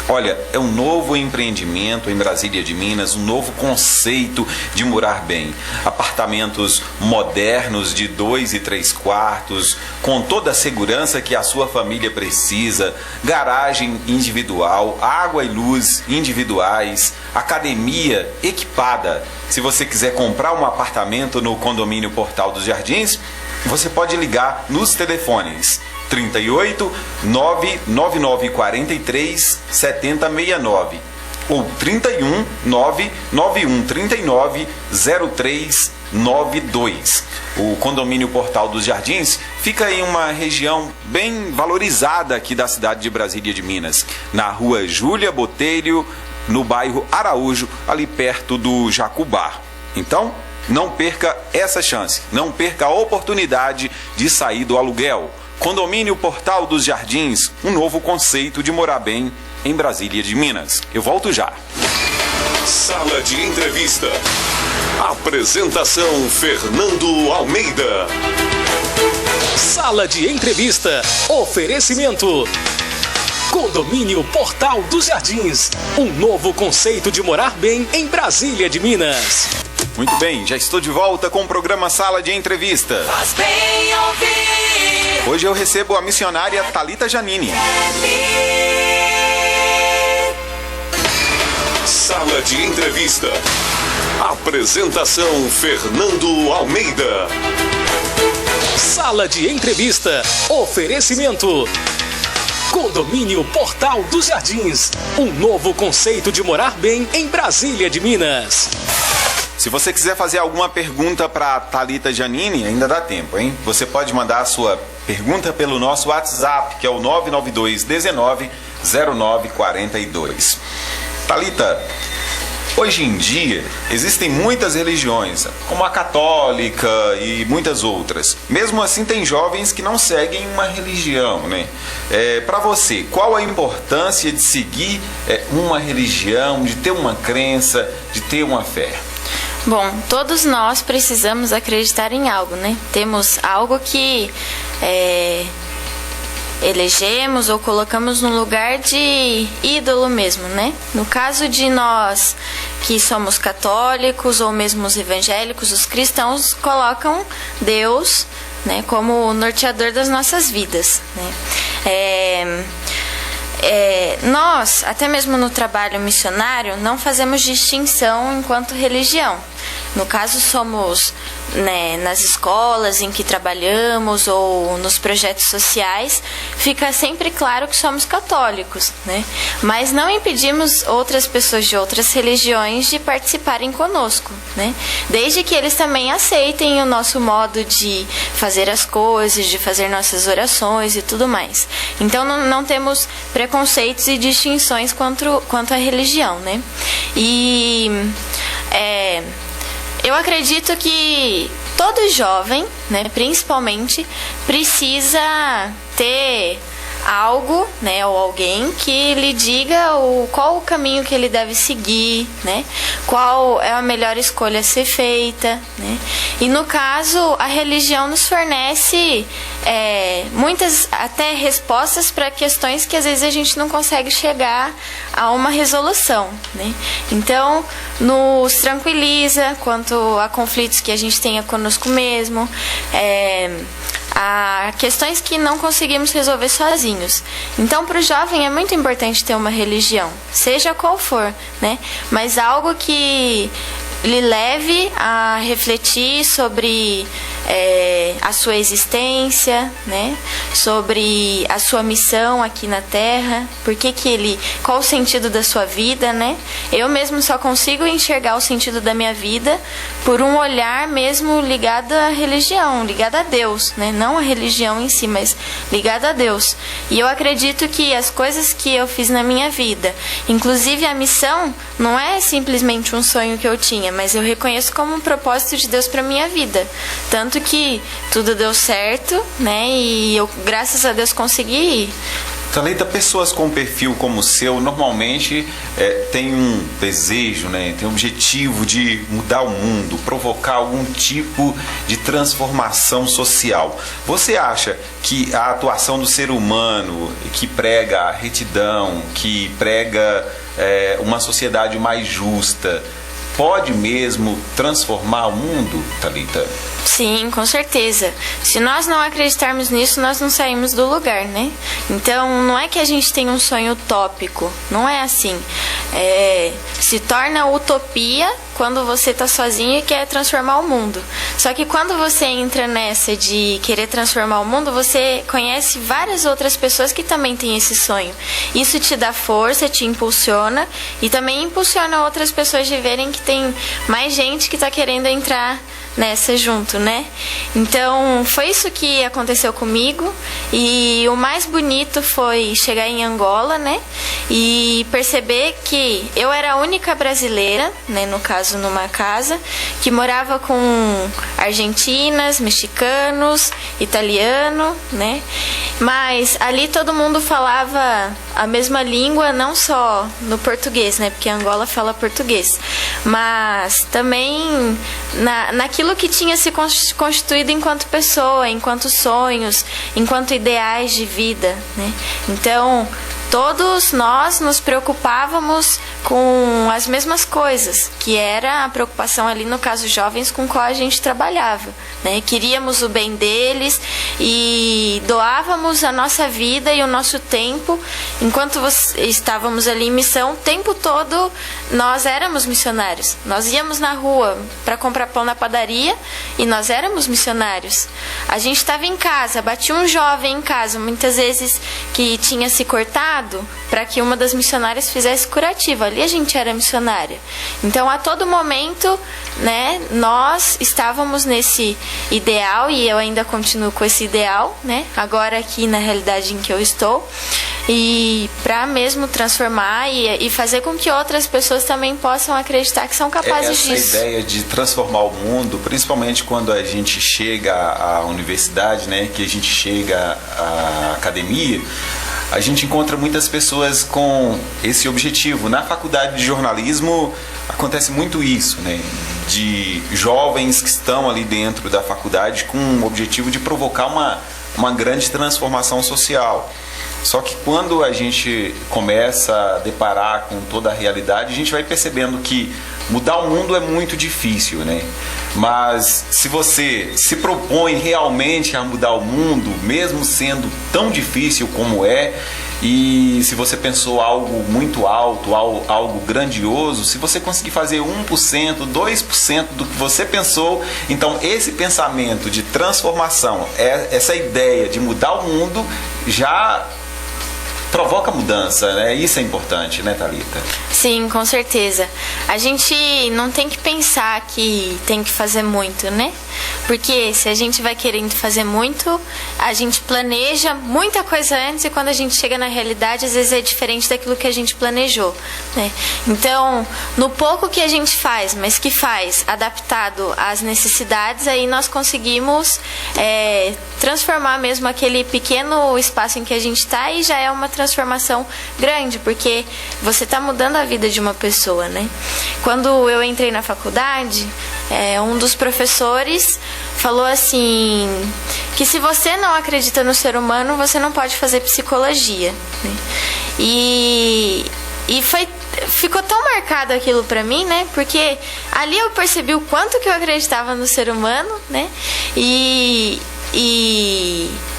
Olha, é um novo empreendimento em Brasília de Minas, um novo conceito de morar bem. Apartamentos modernos de 2 e 3 quartos, com toda a segurança que a sua família precisa, garagem individual, água e luz individuais, academia equipada. Se você quiser comprar um apartamento no condomínio Portal dos Jardins, você pode ligar nos telefones 38 99943 7069 ou 31 99139 0392. O condomínio Portal dos Jardins fica em uma região bem valorizada aqui da cidade de Brasília de Minas, na rua Júlia Botelho, no bairro Araújo, ali perto do Jacubá. Então, não perca essa chance, não perca a oportunidade de sair do aluguel. Condomínio Portal dos Jardins, um novo conceito de morar bem em Brasília de Minas. Eu volto já. Sala de Entrevista. Apresentação Fernando Almeida. Sala de Entrevista. Oferecimento. Condomínio Portal dos Jardins, um novo conceito de morar bem em Brasília de Minas. Muito bem, já estou de volta com o programa Sala de Entrevista. Faz bem ouvir. Hoje eu recebo a missionária Thalita Janini. Sala de Entrevista. Apresentação Fernando Almeida. Sala de Entrevista. Oferecimento. Condomínio Portal dos Jardins, um novo conceito de morar bem em Brasília de Minas. Se você quiser fazer alguma pergunta para Thalita Janini, ainda dá tempo, hein? Você pode mandar a sua pergunta pelo nosso WhatsApp, que é o 992190942. Thalita, hoje em dia existem muitas religiões, como a católica e muitas outras. Mesmo assim, tem jovens que não seguem uma religião, né? Para você, qual a importância de seguir uma religião, de ter uma crença, de ter uma fé? Bom, todos nós precisamos acreditar em algo, né? Temos algo que elegemos ou colocamos no lugar de ídolo mesmo, né? No caso de nós que somos católicos ou mesmo os evangélicos, os cristãos colocam Deus, né, como o norteador das nossas vidas, né? Nós, até mesmo no trabalho missionário, não fazemos distinção enquanto religião. no caso somos, né, nas escolas em que trabalhamos ou nos projetos sociais, fica sempre claro que somos católicos, né? Mas não impedimos outras pessoas de outras religiões de participarem conosco, né? Desde que eles também aceitem o nosso modo de fazer as coisas, de fazer nossas orações e tudo mais. Então não temos preconceitos e distinções quanto à religião, né? E eu acredito que todo jovem, né, principalmente, precisa ter algo, né, ou alguém que lhe diga qual o caminho que ele deve seguir, né, qual é a melhor escolha a ser feita, né. E no caso, a religião nos fornece muitas até respostas para questões que às vezes a gente não consegue chegar a uma resolução, né. Então, nos tranquiliza quanto a conflitos que a gente tenha conosco mesmo, a questões que não conseguimos resolver sozinhos. Então, para o jovem é muito importante ter uma religião, seja qual for, né? Mas algo que lhe leve a refletir sobre a sua existência, né? Sobre a sua missão aqui na Terra, qual o sentido da sua vida, né? Eu mesmo só consigo enxergar o sentido da minha vida por um olhar mesmo ligado à religião, ligado a Deus, né? Não a religião em si, mas ligado a Deus. E eu acredito que as coisas que eu fiz na minha vida, inclusive a missão, não é simplesmente um sonho que eu tinha, mas eu reconheço como um propósito de Deus para minha vida. Tanto que tudo deu certo, né? E eu, graças a Deus, consegui ir. Thalita, pessoas com perfil como o seu normalmente têm um desejo, né, tem um objetivo de mudar o mundo, provocar algum tipo de transformação social. Você acha que a atuação do ser humano que prega a retidão, que prega uma sociedade mais justa, pode mesmo transformar o mundo, Thalita? Sim, com certeza. Se nós não acreditarmos nisso, nós não saímos do lugar, né? Então, não é que a gente tem um sonho utópico, não é assim. Se torna utopia quando você está sozinho e quer transformar o mundo. Só que quando você entra nessa de querer transformar o mundo, você conhece várias outras pessoas que também têm esse sonho. Isso te dá força, te impulsiona e também impulsiona outras pessoas de verem que tem mais gente que está querendo entrar nessa junto, né? Então, foi isso que aconteceu comigo e o mais bonito foi chegar em Angola, né? E perceber que eu era a única brasileira, né? No caso, numa casa, que morava com argentinas, mexicanos, italiano, né? Mas ali todo mundo falava a mesma língua, não só no português, né? Porque Angola fala português, mas também naquilo que tinha se constituído enquanto pessoa, enquanto sonhos, enquanto ideais de vida, né? Então, todos nós nos preocupávamos com as mesmas coisas, que era a preocupação ali, no caso jovens, com qual a gente trabalhava, né? Queríamos o bem deles e doávamos a nossa vida e o nosso tempo, enquanto estávamos ali em missão, o tempo todo nós éramos missionários. Nós íamos na rua para comprar pão na padaria e nós éramos missionários. A gente estava em casa, batia um jovem em casa, muitas vezes que tinha se cortado, para que uma das missionárias fizesse curativa. Ali a gente era missionária. Então, a todo momento, né, nós estávamos nesse ideal, e eu ainda continuo com esse ideal, né, agora aqui na realidade em que eu estou, e para mesmo transformar e fazer com que outras pessoas também possam acreditar que são capazes disso. Essa ideia de transformar o mundo, principalmente quando a gente chega à universidade, né, que a gente chega à academia, a gente encontra muitas pessoas com esse objetivo. Na faculdade de jornalismo acontece muito isso, né? De jovens que estão ali dentro da faculdade com o objetivo de provocar uma grande transformação social. Só que quando a gente começa a deparar com toda a realidade, a gente vai percebendo que mudar o mundo é muito difícil, né? Mas se você se propõe realmente a mudar o mundo, mesmo sendo tão difícil como E se você pensou algo muito alto, algo grandioso, se você conseguir fazer 1%, 2% do que você pensou, então esse pensamento de transformação, essa ideia de mudar o mundo já provoca mudança, né? Isso é importante, né, Thalita? Sim, com certeza. A gente não tem que pensar que tem que fazer muito, né? Porque se a gente vai querendo fazer muito, a gente planeja muita coisa antes e quando a gente chega na realidade, às vezes é diferente daquilo que a gente planejou, né? Então, no pouco que a gente faz, mas que faz adaptado às necessidades, aí nós conseguimos transformar mesmo aquele pequeno espaço em que a gente está e já é uma transformação grande, porque você está mudando a vida de uma pessoa, né? Quando eu entrei na faculdade, um dos professores falou assim, que se você não acredita no ser humano, você não pode fazer psicologia, né? E ficou tão marcado aquilo pra mim, né? Porque ali eu percebi o quanto que eu acreditava no ser humano, né? E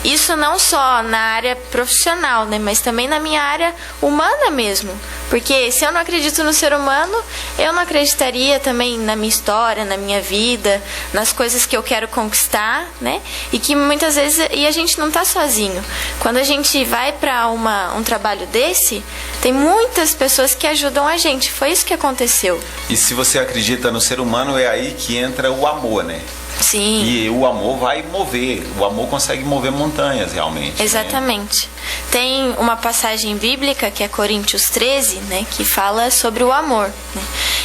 isso não só na área profissional, né, mas também na minha área humana mesmo. Porque se eu não acredito no ser humano, eu não acreditaria também na minha história, na minha vida, nas coisas que eu quero conquistar, né? E que muitas vezes a gente não está sozinho. Quando a gente vai para um trabalho desse, tem muitas pessoas que ajudam a gente. Foi isso que aconteceu. E se você acredita no ser humano, é aí que entra o amor, né? Sim. E o amor vai mover, o amor consegue mover montanhas realmente. Exatamente. Né? Tem uma passagem bíblica que é Coríntios 13, né, que fala sobre o amor, né?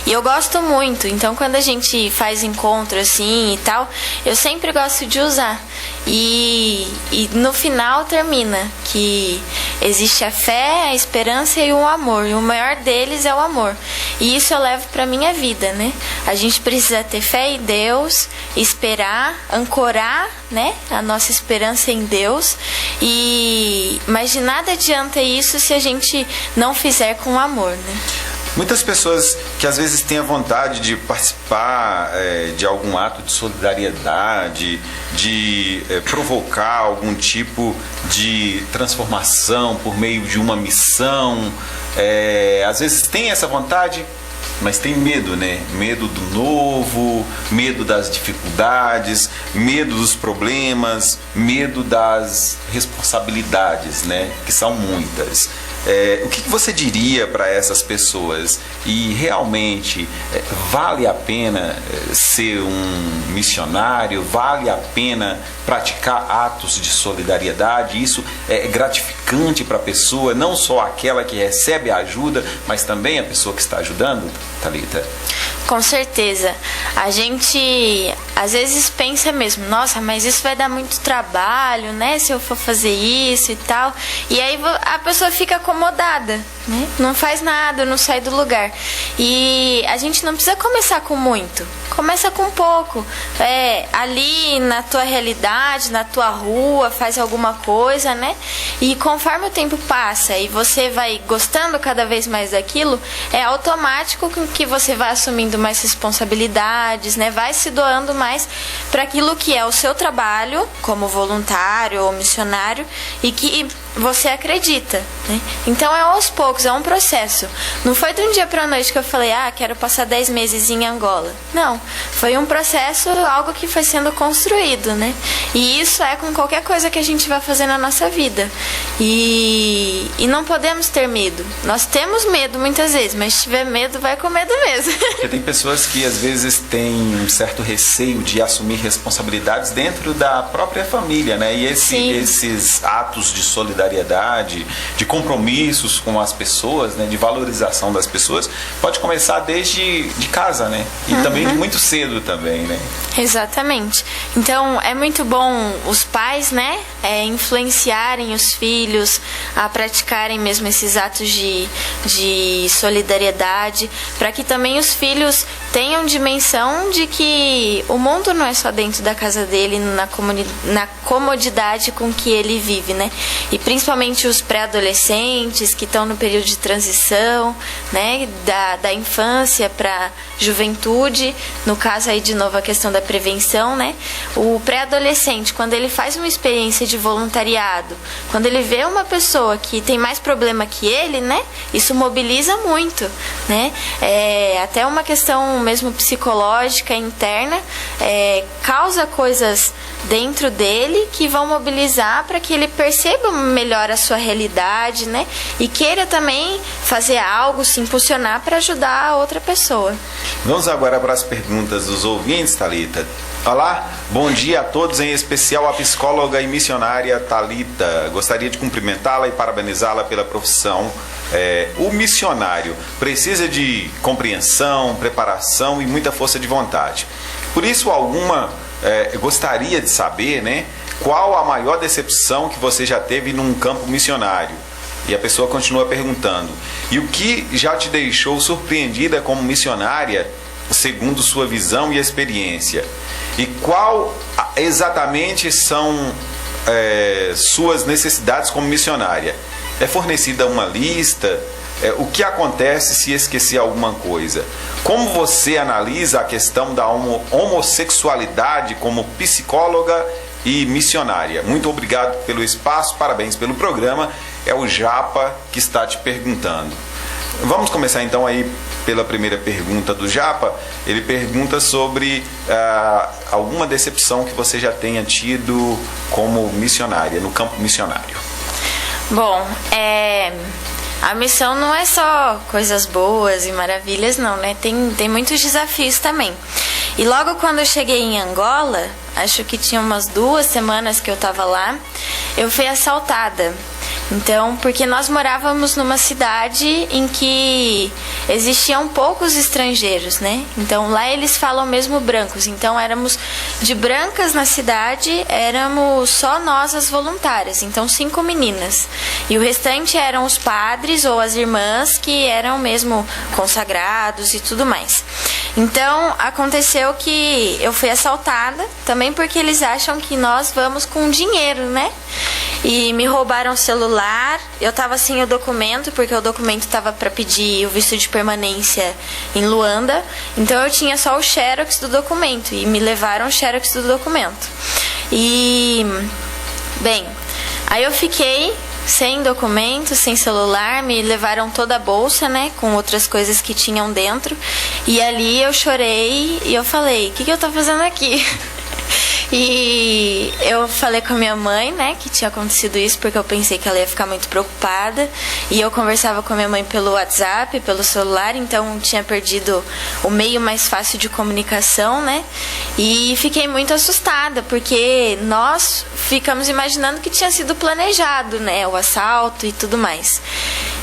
E eu gosto muito, então quando a gente faz encontro assim e tal, eu sempre gosto de usar. E no final termina que existe a fé, a esperança e o amor, e o maior deles é o amor. E isso eu levo para minha vida, né? A gente precisa ter fé em Deus, esperar, ancorar, né, a nossa esperança em Deus, mas de nada adianta isso se a gente não fizer com amor, né? Muitas pessoas que às vezes têm a vontade de participar de algum ato de solidariedade, de provocar algum tipo de transformação por meio de uma missão, às vezes tem essa vontade, mas tem medo, né? Medo do novo, medo das dificuldades, medo dos problemas, medo das responsabilidades, né? Que são muitas. O que você diria para essas pessoas? E realmente vale a pena ser um missionário? Vale a pena praticar atos de solidariedade? Isso é gratificante para a pessoa, não só aquela que recebe a ajuda, mas também a pessoa que está ajudando, Thalita? Com certeza. A gente às vezes pensa mesmo, nossa, mas isso vai dar muito trabalho, né? Se eu for fazer isso e tal. E aí a pessoa fica acomodada, né? Não faz nada, não sai do lugar. E a gente não precisa começar com muito. Começa com pouco. Ali na tua realidade, na tua rua, faz alguma coisa, né? E conforme o tempo passa e você vai gostando cada vez mais daquilo, é automático que você vai assumindo mais responsabilidades, né? Vai se doando mais para aquilo que é o seu trabalho como voluntário ou missionário e que você acredita, né? Então é aos poucos, é um processo. Não foi de um dia para a noite que eu falei, quero passar 10 meses em Angola. Não, foi um processo, algo que foi sendo construído, né? E isso é com qualquer coisa que a gente vai fazer na nossa vida. E não podemos ter medo. Nós temos medo muitas vezes, mas se tiver medo, vai com medo mesmo. Porque tem pessoas que às vezes têm um certo receio de assumir responsabilidades dentro da própria família, né? E esses atos de solidariedade, de compromissos com as pessoas, né? De valorização das pessoas, pode começar desde de casa, né? E também de muito cedo também, né? Exatamente. Então é muito bom os pais, né, influenciarem os filhos a praticarem mesmo esses atos de solidariedade, para que também os filhos tenham dimensão de que o mundo não é só dentro da casa dele, na comodidade com que ele vive, né? E principalmente os pré-adolescentes que estão no período de transição, né? Da infância para juventude, no caso aí de novo a questão da prevenção, né? O pré-adolescente, quando ele faz uma experiência de voluntariado, quando ele vê uma pessoa que tem mais problema que ele, né? Isso mobiliza muito, né? Até uma questão mesmo psicológica interna, causa coisas dentro dele que vão mobilizar para que ele perceba melhor a sua realidade, né? E queira também fazer algo, se impulsionar para ajudar a outra pessoa. Vamos agora para as perguntas dos ouvintes, Thalita. Olá, bom dia a todos, em especial a psicóloga e missionária Thalita. Gostaria de cumprimentá-la e parabenizá-la pela profissão. O missionário precisa de compreensão, preparação e muita força de vontade. Por isso, eu gostaria de saber, né, qual a maior decepção que você já teve num campo missionário? E a pessoa continua perguntando: e o que já te deixou surpreendida como missionária, segundo sua visão e experiência? E qual exatamente são suas necessidades como missionária? É fornecida uma lista? O que acontece se esquecer alguma coisa? Como você analisa a questão da homossexualidade como psicóloga e missionária? Muito obrigado pelo espaço, parabéns pelo programa. É o Japa que está te perguntando. Vamos começar então aí pela primeira pergunta do Japa. Ele pergunta sobre alguma decepção que você já tenha tido como missionária, no campo missionário. Bom, a missão não é só coisas boas e maravilhas, não, né? Tem muitos desafios também. E logo quando eu cheguei em Angola, acho que tinha umas 2 semanas que eu estava lá, eu fui assaltada. Então, porque nós morávamos numa cidade em que existiam poucos estrangeiros, né? Então, lá eles falam mesmo brancos. Então, éramos de brancas na cidade, éramos só nós as voluntárias. Então, 5 meninas. E o restante eram os padres ou as irmãs que eram mesmo consagrados e tudo mais. Então, aconteceu que eu fui assaltada, também porque eles acham que nós vamos com dinheiro, né? E me roubaram o celular, eu tava sem o documento, porque o documento tava para pedir o visto de permanência em Luanda, então eu tinha só o xerox do documento, e me levaram o xerox do documento. E, bem, aí eu fiquei sem documento, sem celular, me levaram toda a bolsa, né, com outras coisas que tinham dentro, e ali eu chorei e eu falei: o que eu tô fazendo aqui? E eu falei com a minha mãe, né, que tinha acontecido isso, porque eu pensei que ela ia ficar muito preocupada. E eu conversava com a minha mãe pelo WhatsApp, pelo celular, então tinha perdido o meio mais fácil de comunicação, né? E fiquei muito assustada, porque nós ficamos imaginando que tinha sido planejado, né, o assalto e tudo mais.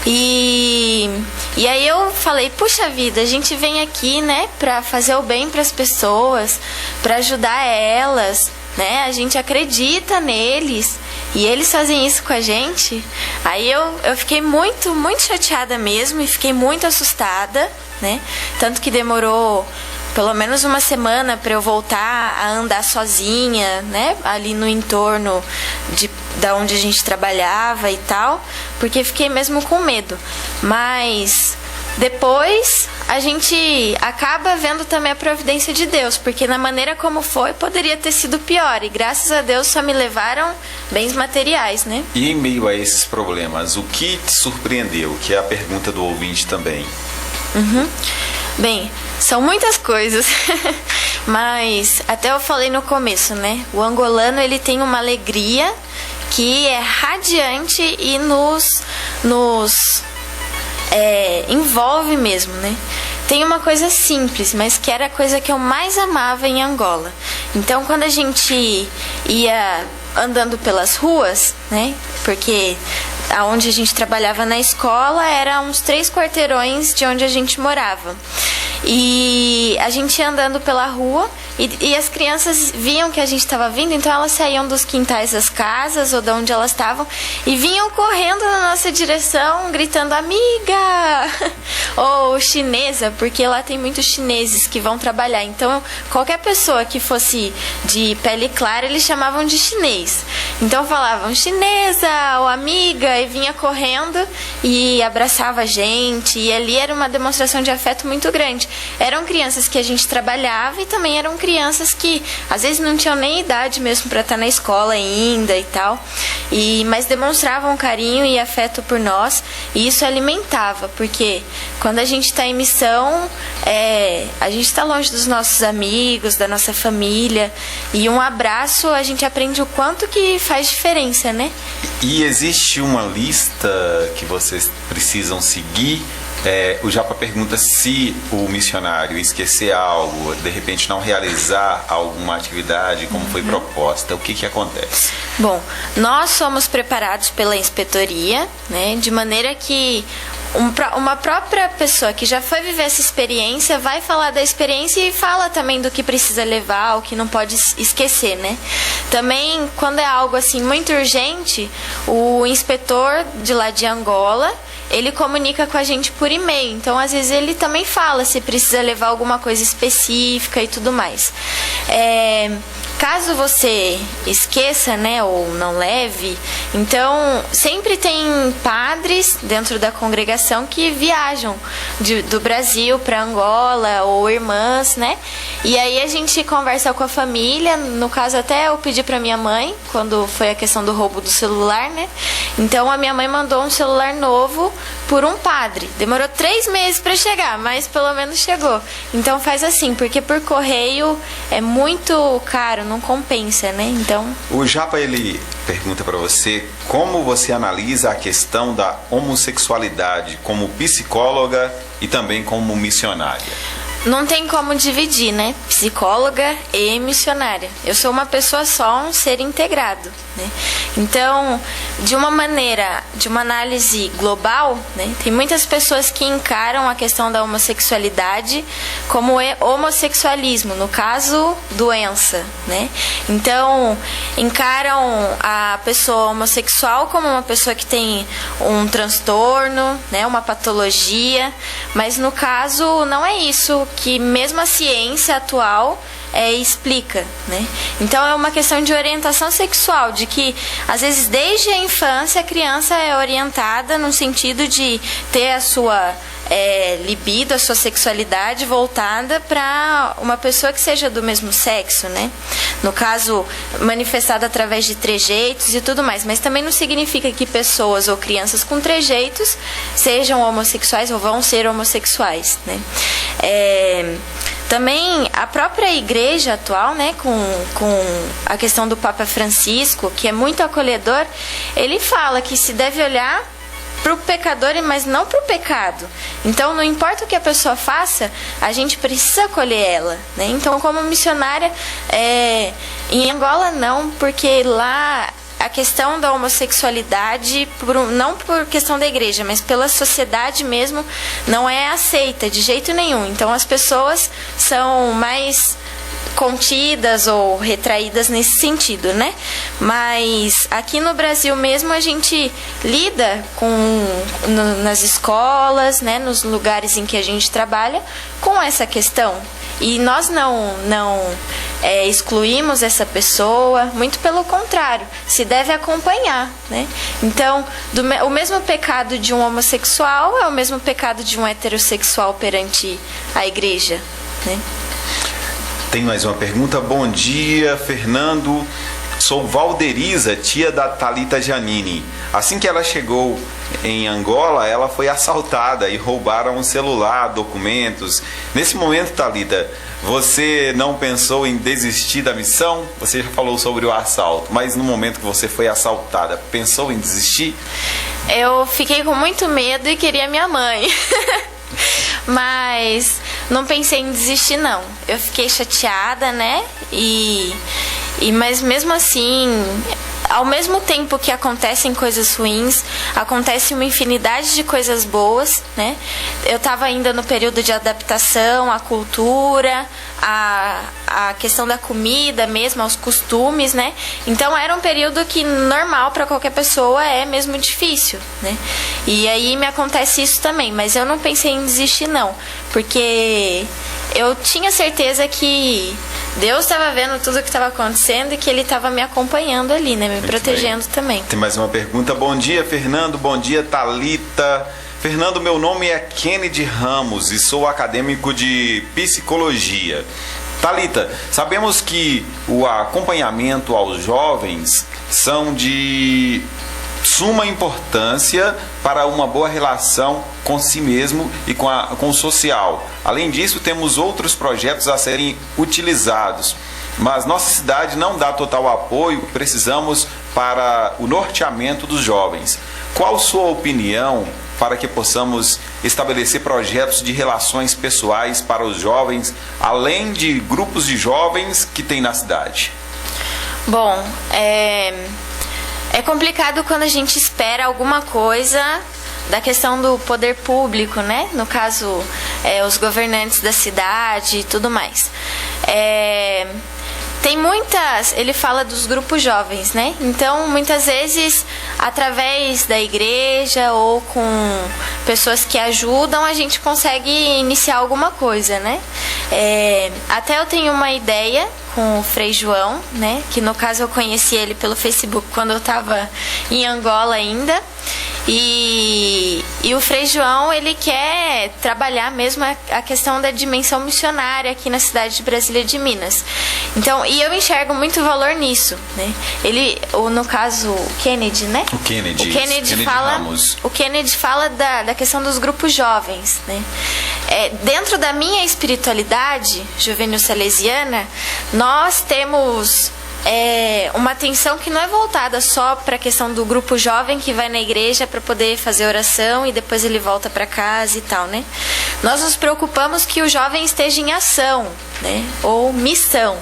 E aí eu falei: puxa vida, a gente vem aqui, né, pra fazer o bem pras pessoas, pra ajudar elas, né, a gente acredita neles e eles fazem isso com a gente. Aí eu fiquei muito, muito chateada mesmo e fiquei muito assustada, né, tanto que demorou pelo menos uma semana para eu voltar a andar sozinha, né, ali no entorno da onde a gente trabalhava e tal, porque fiquei mesmo com medo. Mas depois a gente acaba vendo também a providência de Deus, porque na maneira como foi, poderia ter sido pior, e graças a Deus só me levaram bens materiais, né? E em meio a esses problemas, o que te surpreendeu? Que é a pergunta do ouvinte também. Bem, são muitas coisas, mas até eu falei no começo, né? O angolano, ele tem uma alegria que é radiante e nos envolve mesmo, né? Tem uma coisa simples, mas que era a coisa que eu mais amava em Angola. Então, quando a gente ia andando pelas ruas, né? Porque onde a gente trabalhava na escola era uns 3 quarteirões de onde a gente morava. E a gente ia andando pela rua e as crianças viam que a gente estava vindo, então elas saíam dos quintais das casas ou de onde elas estavam e vinham correndo na nossa direção, gritando amiga ou chinesa, porque lá tem muitos chineses que vão trabalhar. Então qualquer pessoa que fosse de pele clara, eles chamavam de chinês. Então falavam chinesa ou amiga e vinha correndo e abraçava a gente, e ali era uma demonstração de afeto muito grande. Eram crianças que a gente trabalhava e também eram crianças que às vezes não tinham nem idade mesmo para estar na escola ainda e tal, mas demonstravam carinho e afeto por nós, e isso alimentava, porque quando a gente está em missão, a gente está longe dos nossos amigos, da nossa família, e um abraço a gente aprende o quanto que faz diferença, né? E existe uma lista que vocês precisam seguir? O Japa pergunta se o missionário esquecer algo, de repente não realizar alguma atividade como foi proposta, o que acontece? Bom, nós somos preparados pela inspetoria, né, de maneira que uma própria pessoa que já foi viver essa experiência vai falar da experiência e fala também do que precisa levar, o que não pode esquecer, né? Também, quando é algo assim muito urgente, o inspetor de lá de Angola, ele comunica com a gente por e-mail. Então, às vezes, ele também fala se precisa levar alguma coisa específica e tudo mais. Caso você esqueça, né, ou não leve, então sempre tem padres dentro da congregação que viajam do Brasil para Angola, ou irmãs, né? E aí a gente conversa com a família. No caso, até eu pedi para minha mãe, quando foi a questão do roubo do celular, né? Então a minha mãe mandou um celular novo por um padre. Demorou 3 meses para chegar, mas pelo menos chegou. Então faz assim, porque por correio é muito caro, não compensa, né? Então... O Japa, ele pergunta para você como você analisa a questão da homossexualidade como psicóloga e também como missionária. Não tem como dividir, né? Psicóloga e missionária. Eu sou uma pessoa só, um ser integrado, né? Então, de uma maneira, de uma análise global, né? Tem muitas pessoas que encaram a questão da homossexualidade como homossexualismo, no caso, doença, né? Então, encaram a pessoa homossexual como uma pessoa que tem um transtorno, né? Uma patologia, mas no caso não é isso que mesmo a ciência atual explica, né? Então é uma questão de orientação sexual, de que às vezes desde a infância a criança é orientada no sentido de ter a sua libido, a sua sexualidade voltada para uma pessoa que seja do mesmo sexo, né? No caso, manifestada através de trejeitos e tudo mais, mas também não significa que pessoas ou crianças com trejeitos sejam homossexuais ou vão ser homossexuais, né? Também a própria igreja atual, né, com a questão do Papa Francisco, que é muito acolhedor, ele fala que se deve olhar para o pecador, mas não para o pecado. Então, não importa o que a pessoa faça, a gente precisa acolher ela, né? Então, como missionária, em Angola não, porque lá a questão da homossexualidade, não por questão da igreja, mas pela sociedade mesmo, não é aceita de jeito nenhum. Então as pessoas são mais contidas ou retraídas nesse sentido, né? Mas aqui no Brasil mesmo a gente lida nas escolas, né, nos lugares em que a gente trabalha, com essa questão. E nós não excluímos essa pessoa, muito pelo contrário, se deve acompanhar, né? Então, o mesmo pecado de um homossexual é o mesmo pecado de um heterossexual perante a igreja, né? Tem mais uma pergunta. Bom dia, Fernando. Sou Valderiza, tia da Thalita Giannini. Assim que ela chegou em Angola, ela foi assaltada e roubaram um celular, documentos. Nesse momento, Thalita, você não pensou em desistir da missão? Você já falou sobre o assalto, mas no momento que você foi assaltada, pensou em desistir? Eu fiquei com muito medo e queria minha mãe. Mas não pensei em desistir, não. Eu fiquei chateada, né? Mas mesmo assim, ao mesmo tempo que acontecem coisas ruins, acontece uma infinidade de coisas boas, né? Eu estava ainda no período de adaptação à cultura, a questão da comida mesmo, aos costumes, né? Então era um período que normal para qualquer pessoa é mesmo difícil, né? E aí me acontece isso também, mas eu não pensei em desistir não, porque eu tinha certeza que Deus estava vendo tudo o que estava acontecendo e que Ele estava me acompanhando ali, né? Me Muito protegendo bem. também. Tem mais uma pergunta. Bom dia, Fernando. Bom dia, Thalita. Fernando, meu nome é Kennedy Ramos e sou acadêmico de psicologia. Thalita, sabemos que o acompanhamento aos jovens são de suma importância para uma boa relação com si mesmo e com o social. Além disso, temos outros projetos a serem utilizados, mas nossa cidade não dá total apoio que precisamos para o norteamento dos jovens. Qual sua opinião para que possamos estabelecer projetos de relações pessoais para os jovens, além de grupos de jovens que tem na cidade? Bom, é complicado quando a gente espera alguma coisa da questão do poder público, né? No caso, os governantes da cidade e tudo mais. Tem muitas, ele fala dos grupos jovens, né? Então, muitas vezes, através da igreja ou com pessoas que ajudam, a gente consegue iniciar alguma coisa, né? Até eu tenho uma ideia com o Frei João, né? Que no caso eu conheci ele pelo Facebook quando eu estava em Angola ainda. E o Frei João, ele quer trabalhar mesmo a questão da dimensão missionária aqui na cidade de Brasília de Minas. Então, e eu enxergo muito valor nisso, né? No caso, o Kennedy, né? O Kennedy fala, Ramos. O Kennedy fala da questão dos grupos jovens, né? Dentro da minha espiritualidade juvenil salesiana, nós temos uma atenção que não é voltada só para a questão do grupo jovem que vai na igreja para poder fazer oração e depois ele volta para casa e tal, né? Nós nos preocupamos que o jovem esteja em ação, né? Ou missão.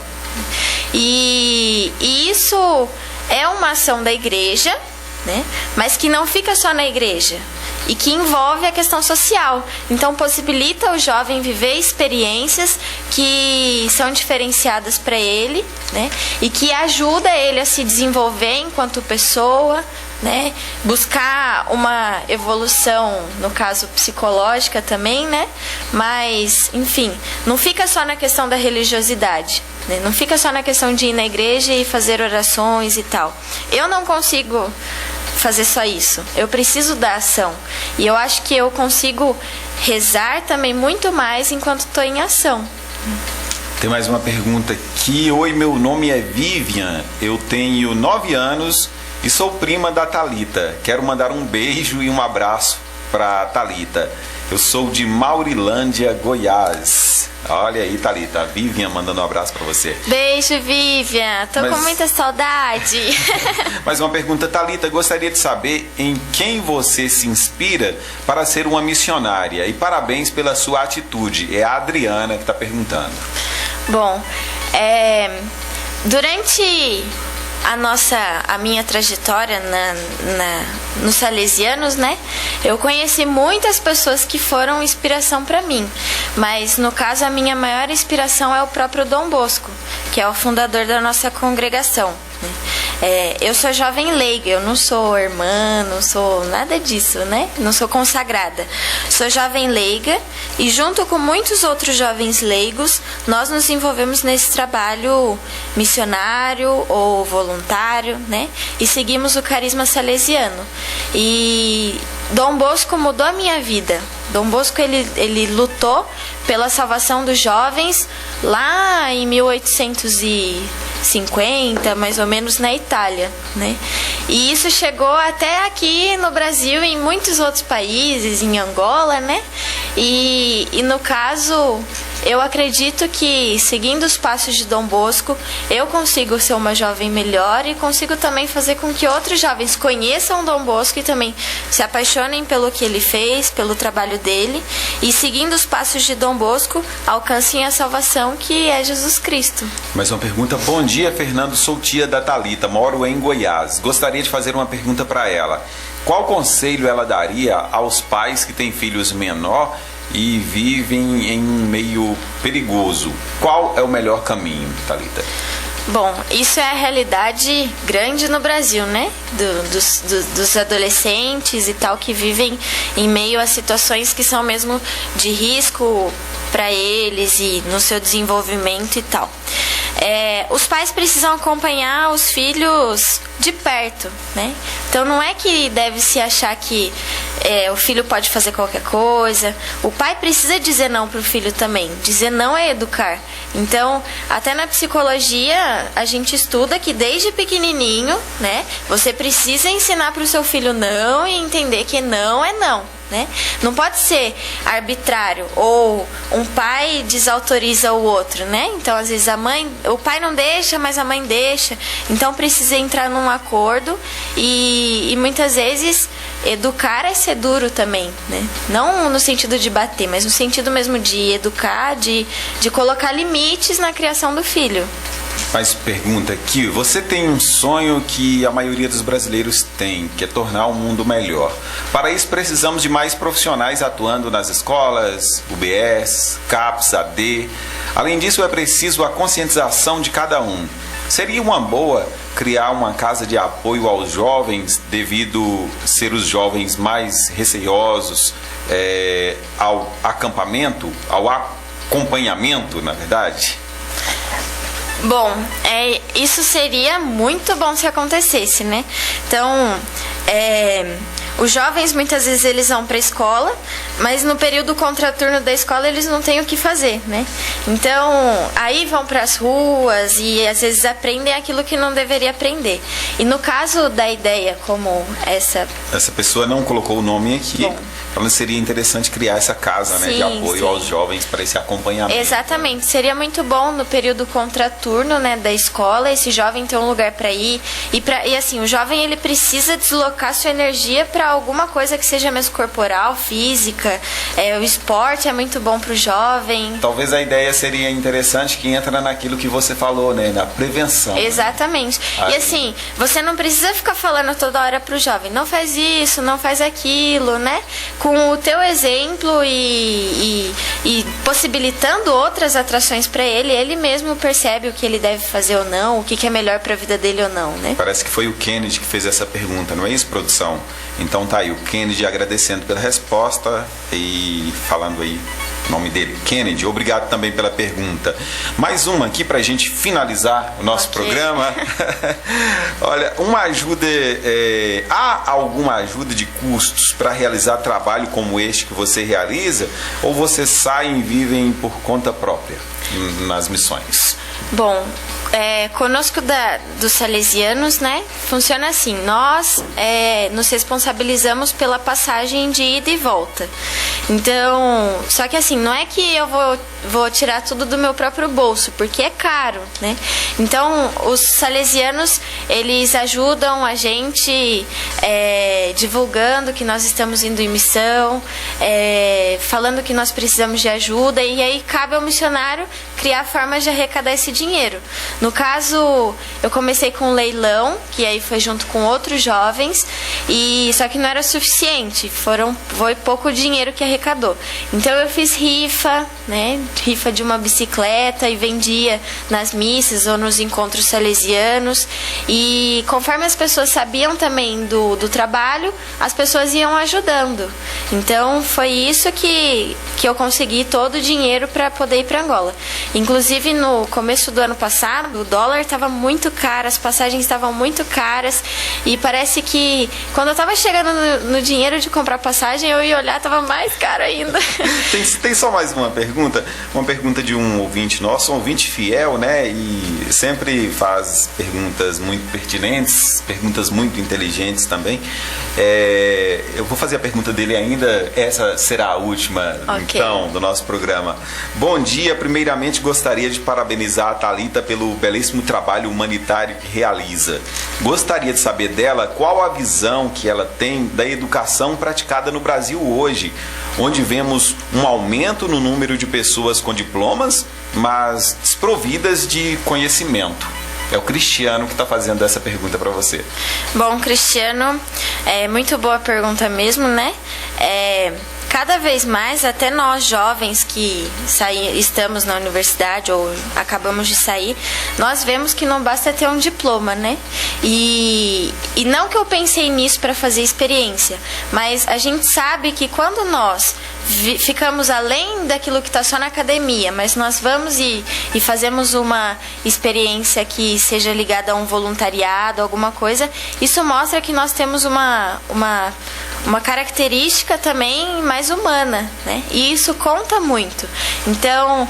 E isso é uma ação da igreja, né? Mas que não fica só na igreja e que envolve a questão social. Então possibilita o jovem viver experiências que são diferenciadas para ele, né? E que ajuda ele a se desenvolver enquanto pessoa, né? Buscar uma evolução, no caso psicológica também, né? Mas, enfim, não fica só na questão da religiosidade, né? Não fica só na questão de ir na igreja e fazer orações e tal. Eu não consigo fazer só isso. Eu preciso da ação. E eu acho que eu consigo rezar também muito mais enquanto estou em ação. Tem mais uma pergunta aqui. Oi, meu nome é Vivian. Eu tenho 9 anos e sou prima da Thalita. Quero mandar um beijo e um abraço para Thalita. Eu sou de Maurilândia, Goiás. Olha aí, Thalita, a Vivian mandando um abraço para você. Beijo, Vivian. Tô com muita saudade. Mais uma pergunta, Thalita. Gostaria de saber em quem você se inspira para ser uma missionária. E parabéns pela sua atitude. É a Adriana que está perguntando. Bom, durante a minha trajetória nos salesianos, né? Eu conheci muitas pessoas que foram inspiração para mim, mas no caso a minha maior inspiração é o próprio Dom Bosco, que é o fundador da nossa congregação, né? Eu sou jovem leiga, eu não sou irmã, não sou nada disso, né? Não sou consagrada. Sou jovem leiga e junto com muitos outros jovens leigos, nós nos envolvemos nesse trabalho missionário ou voluntário, né? E seguimos o carisma salesiano. E Dom Bosco mudou a minha vida. Dom Bosco, ele lutou pela salvação dos jovens lá em 1850, mais ou menos, na Itália, né? E isso chegou até aqui no Brasil e em muitos outros países, em Angola, né? E no caso, eu acredito que, seguindo os passos de Dom Bosco, eu consigo ser uma jovem melhor e consigo também fazer com que outros jovens conheçam Dom Bosco e também se apaixonem pelo que ele fez, pelo trabalho dele, e seguindo os passos de Dom Bosco, alcancem a salvação que é Jesus Cristo. Mais uma pergunta. Bom dia, Fernando, sou tia da Thalita, moro em Goiás. Gostaria de fazer uma pergunta para ela. Qual conselho ela daria aos pais que têm filhos menor e vivem em um meio perigoso? Qual é o melhor caminho, Thalita? Bom, isso é a realidade grande no Brasil, né? Dos adolescentes e tal que vivem em meio a situações que são mesmo de risco para eles e no seu desenvolvimento e tal. Os pais precisam acompanhar os filhos de perto, né? Então não é que deve se achar que o filho pode fazer qualquer coisa. O pai precisa dizer não para o filho também. Dizer não é educar. Então, até na psicologia, a gente estuda que desde pequenininho, né, você precisa ensinar para o seu filho não e entender que não é não. Né? Não pode ser arbitrário ou um pai desautoriza o outro, né? Então às vezes o pai não deixa, mas a mãe deixa. Então precisa entrar num acordo e muitas vezes educar é ser duro também, né? Não no sentido de bater, mas no sentido mesmo de educar, de colocar limites na criação do filho. Mas pergunta aqui, você tem um sonho que a maioria dos brasileiros tem, que é tornar o mundo melhor. Para isso precisamos de mais profissionais atuando nas escolas, UBS, CAPS, AD. Além disso é preciso a conscientização de cada um. Seria uma boa criar uma casa de apoio aos jovens, devido ser os jovens mais receiosos ao acampamento, ao acompanhamento, na verdade? Bom, isso seria muito bom se acontecesse, né? Então, os jovens muitas vezes eles vão para a escola, mas no período contraturno da escola eles não têm o que fazer, né? Então, aí vão para as ruas e às vezes aprendem aquilo que não deveria aprender. E no caso da ideia como essa pessoa não colocou o nome aqui. Bom, então seria interessante criar essa casa, né, de apoio aos jovens para esse acompanhamento. Exatamente, seria muito bom no período contraturno, né, da escola, esse jovem ter um lugar para ir e assim, o jovem ele precisa deslocar sua energia para alguma coisa que seja mesmo corporal, física. O esporte é muito bom para o jovem. Talvez a ideia seria interessante que entra naquilo que você falou, né, na prevenção. Exatamente. Né? E assim, você não precisa ficar falando toda hora para o jovem, não faz isso, não faz aquilo, né? Com o teu exemplo e possibilitando outras atrações para ele, ele mesmo percebe o que ele deve fazer ou não, o que é melhor para a vida dele ou não, né? Parece que foi o Kennedy que fez essa pergunta, não é isso, produção? Então tá aí, o Kennedy agradecendo pela resposta e falando aí o nome dele, Kennedy, obrigado também pela pergunta. Mais uma aqui pra gente finalizar o nosso programa. Olha, uma ajuda, há alguma ajuda de custos para realizar trabalho como este que você realiza, ou vocês saem e vivem por conta própria nas missões? Bom, conosco dos salesianos, né, funciona assim, nós nos responsabilizamos pela passagem de ida e volta. Então, só que assim, não é que eu vou tirar tudo do meu próprio bolso, porque é caro, né? Então, os salesianos, eles ajudam a gente divulgando que nós estamos indo em missão, falando que nós precisamos de ajuda, e aí cabe ao missionário criar formas de arrecadar esse dinheiro. No caso, eu comecei com um leilão, que aí foi junto com outros jovens, só que não era suficiente, foi pouco dinheiro que arrecadou. Então eu fiz rifa, né? Rifa de uma bicicleta e vendia nas missas ou nos encontros salesianos. E conforme as pessoas sabiam também do trabalho, as pessoas iam ajudando. Então foi isso que eu consegui todo o dinheiro para poder ir para Angola. Inclusive no começo do ano passado, o dólar estava muito caro, as passagens estavam muito caras e parece que quando eu estava chegando no dinheiro de comprar passagem, eu ia olhar, estava mais caro ainda. Tem só mais uma pergunta de um ouvinte nosso, um ouvinte fiel, né? E sempre faz perguntas muito pertinentes, perguntas muito inteligentes também. Eu vou fazer a pergunta dele ainda, essa será a última, Okay. Então, do nosso programa. Bom dia, primeiramente gostaria de parabenizar a Thalita pelo belíssimo trabalho humanitário que realiza. Gostaria de saber dela qual a visão que ela tem da educação praticada no Brasil hoje, onde vemos um aumento no número de pessoas com diplomas, mas desprovidas de conhecimento. É o Cristiano que está fazendo essa pergunta para você. Bom, Cristiano, muito boa pergunta mesmo, né? Cada vez mais, até nós jovens que estamos na universidade ou acabamos de sair, nós vemos que não basta ter um diploma, né? E não que eu pensei nisso para fazer experiência, mas a gente sabe que quando nós ficamos além daquilo que está só na academia, mas nós vamos e fazemos uma experiência que seja ligada a um voluntariado, alguma coisa, isso mostra que nós temos uma característica também mais humana, né? E isso conta muito. Então,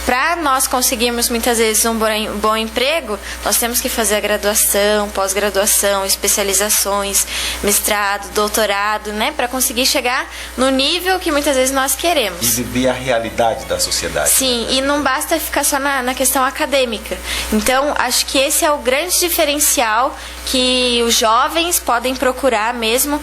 para nós conseguirmos muitas vezes um bom emprego, nós temos que fazer a graduação, pós-graduação, especializações, mestrado, doutorado, né? Para conseguir chegar no nível que muitas vezes nós queremos. E viver a realidade da sociedade. Sim, e não basta ficar só na questão acadêmica. Então, acho que esse é o grande diferencial que os jovens podem procurar mesmo,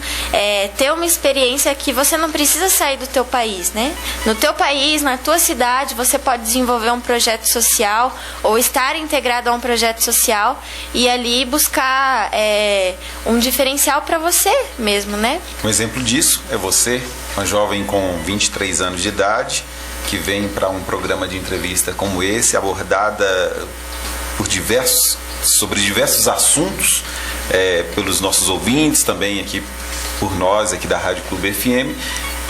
ter uma experiência que você não precisa sair do teu país, né? No teu país, na tua cidade, você pode desenvolver um projeto social ou estar integrado a um projeto social e ali buscar um diferencial para você mesmo, né? Um exemplo disso é você, uma jovem com 23 anos de idade, que vem para um programa de entrevista como esse, abordada sobre diversos assuntos pelos nossos ouvintes, também aqui por nós, aqui da Rádio Clube FM.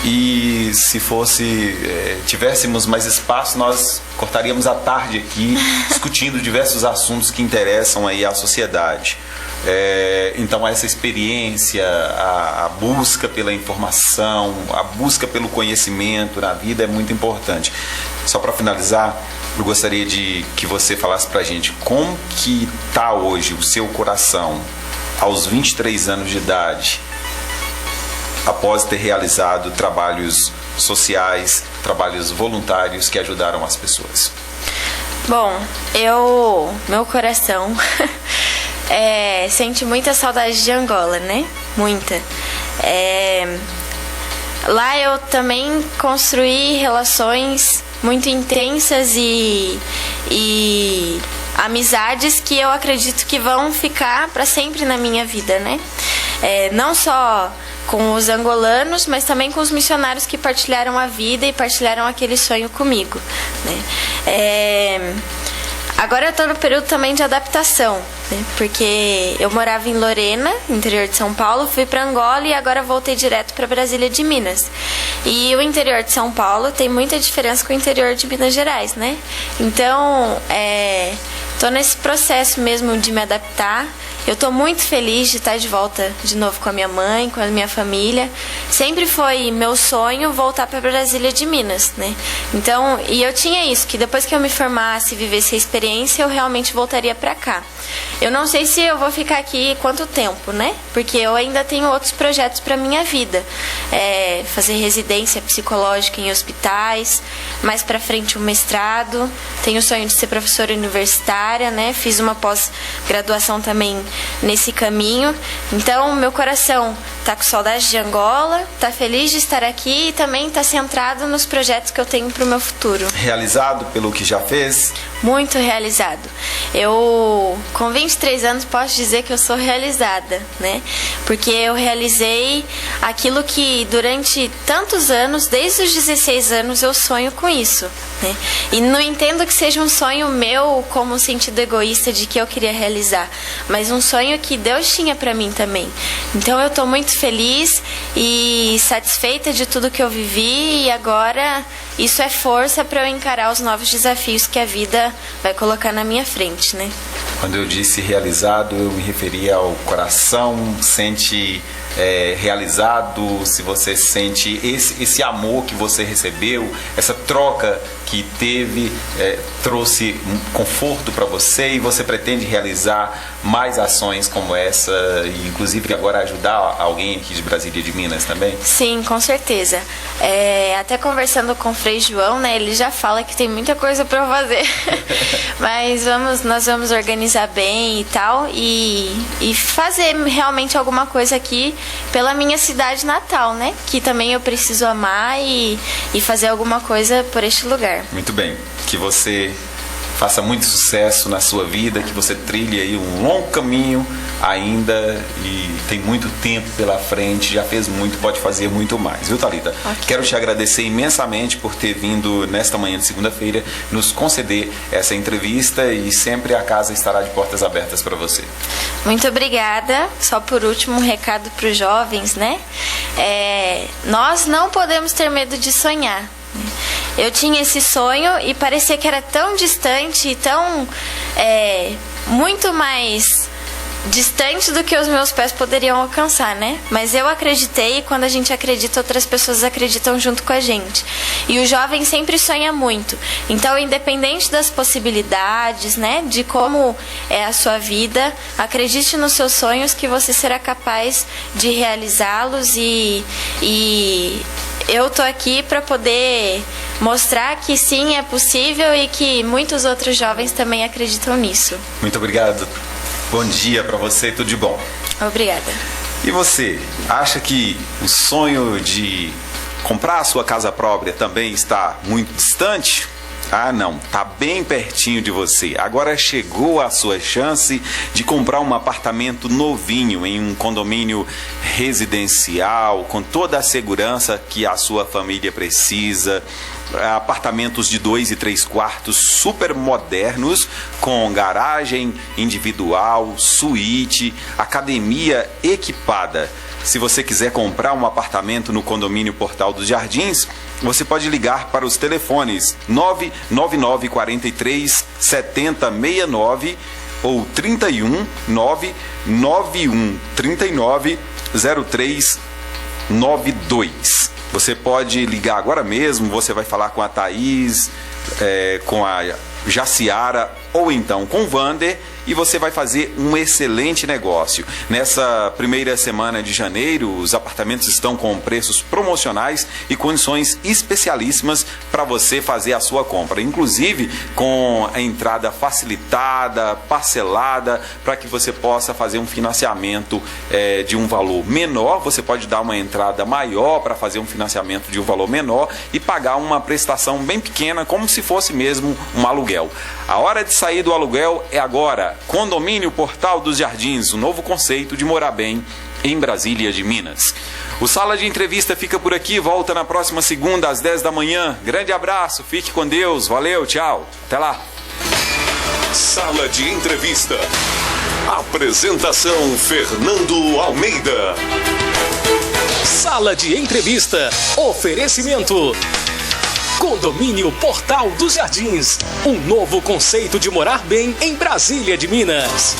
E se tivéssemos mais espaço, nós cortaríamos a tarde aqui discutindo diversos assuntos que interessam aí à sociedade. Então essa experiência, a busca pela informação, a busca pelo conhecimento na vida é muito importante. Só para finalizar, eu gostaria de que você falasse pra gente como que está hoje o seu coração aos 23 anos de idade, após ter realizado trabalhos sociais, trabalhos voluntários que ajudaram as pessoas. Bom, meu coração sente muita saudade de Angola, né? Muita. Lá eu também construí relações muito intensas e amizades que eu acredito que vão ficar para sempre na minha vida, né? Não só com os angolanos, mas também com os missionários que partilharam a vida e partilharam aquele sonho comigo, né? Agora eu estou no período também de adaptação, né? Porque eu morava em Lorena, interior de São Paulo, fui para Angola e agora voltei direto para Brasília de Minas. E o interior de São Paulo tem muita diferença com o interior de Minas Gerais, né? Então, estou nesse processo mesmo de me adaptar. Eu estou muito feliz de estar de volta de novo com a minha mãe, com a minha família. Sempre foi meu sonho voltar para Brasília de Minas, né? Então, e eu tinha isso, que depois que eu me formasse e vivesse a experiência, eu realmente voltaria para cá. Eu não sei se eu vou ficar aqui quanto tempo, né? Porque eu ainda tenho outros projetos para minha vida. Fazer residência psicológica em hospitais, mais para frente um mestrado. Tenho o sonho de ser professora universitária, né? Fiz uma pós-graduação também nesse caminho. Então, meu coração tá com saudade de Angola, tá feliz de estar aqui e também tá centrado nos projetos que eu tenho pro meu futuro. Realizado pelo que já fez? Muito realizado. Eu, com 23 anos, posso dizer que eu sou realizada, né? Porque eu realizei aquilo que durante tantos anos, desde os 16 anos, eu sonho com isso, né? E não entendo que seja um sonho meu como um sentido egoísta de que eu queria realizar, mas um sonho que Deus tinha para mim também. Então eu estou muito feliz e satisfeita de tudo que eu vivi, e agora isso é força para eu encarar os novos desafios que a vida vai colocar na minha frente, né? Quando eu disse realizado, eu me referia ao coração, sente realizado, se você sente esse amor que você recebeu, essa troca que teve, trouxe um conforto para você, e você pretende realizar mais ações como essa, e inclusive agora ajudar alguém aqui de Brasília, de Minas também? Sim, com certeza. Até conversando com o Frei João, né, ele já fala que tem muita coisa para fazer, mas nós vamos organizar bem e tal, e fazer realmente alguma coisa aqui pela minha cidade natal, né, que também eu preciso amar e fazer alguma coisa por este lugar. Muito bem, que você faça muito sucesso na sua vida, que você trilhe aí um longo caminho ainda, e tem muito tempo pela frente, já fez muito, pode fazer muito mais, viu, Thalita? Okay. Quero te agradecer imensamente por ter vindo nesta manhã de segunda-feira nos conceder essa entrevista, e sempre a casa estará de portas abertas para você. Muito obrigada. Só por último, um recado para os jovens, né? Nós não podemos ter medo de sonhar. Eu tinha esse sonho e parecia que era tão distante e tão muito mais distante do que os meus pés poderiam alcançar, né? Mas eu acreditei, e quando a gente acredita, outras pessoas acreditam junto com a gente. E o jovem sempre sonha muito. Então, independente das possibilidades, né, de como é a sua vida, acredite nos seus sonhos, que você será capaz de realizá-los, e eu tô aqui para poder mostrar que sim, é possível, e que muitos outros jovens também acreditam nisso. Muito obrigado. Bom dia para você, tudo de bom. Obrigada. E você, acha que o sonho de comprar a sua casa própria também está muito distante? Ah, não, tá bem pertinho de você. Agora chegou a sua chance de comprar um apartamento novinho em um condomínio residencial, com toda a segurança que a sua família precisa. Apartamentos de 2 e 3 quartos super modernos, com garagem individual, suíte, academia equipada. Se você quiser comprar um apartamento no condomínio Portal dos Jardins, você pode ligar para os telefones 999 43 7069 ou 31 991 39 0392. Você pode ligar agora mesmo, você vai falar com a Thaís, com a Jaciara, ou então com o Vander, e você vai fazer um excelente negócio. Nessa primeira semana de janeiro, os apartamentos estão com preços promocionais e condições especialíssimas para você fazer a sua compra, inclusive com a entrada facilitada, parcelada, para que você possa fazer um financiamento de um valor menor. Você pode dar uma entrada maior para fazer um financiamento de um valor menor e pagar uma prestação bem pequena, como se fosse mesmo um aluguel. A hora de sair do aluguel é agora. Condomínio Portal dos Jardins, um novo conceito de morar bem em Brasília de Minas. O Sala de Entrevista fica por aqui, volta na próxima segunda às 10 da manhã. Grande abraço, fique com Deus, valeu, tchau, até lá. Sala de Entrevista. Apresentação Fernando Almeida. Sala de Entrevista. Oferecimento Condomínio Portal dos Jardins, um novo conceito de morar bem em Brasília de Minas.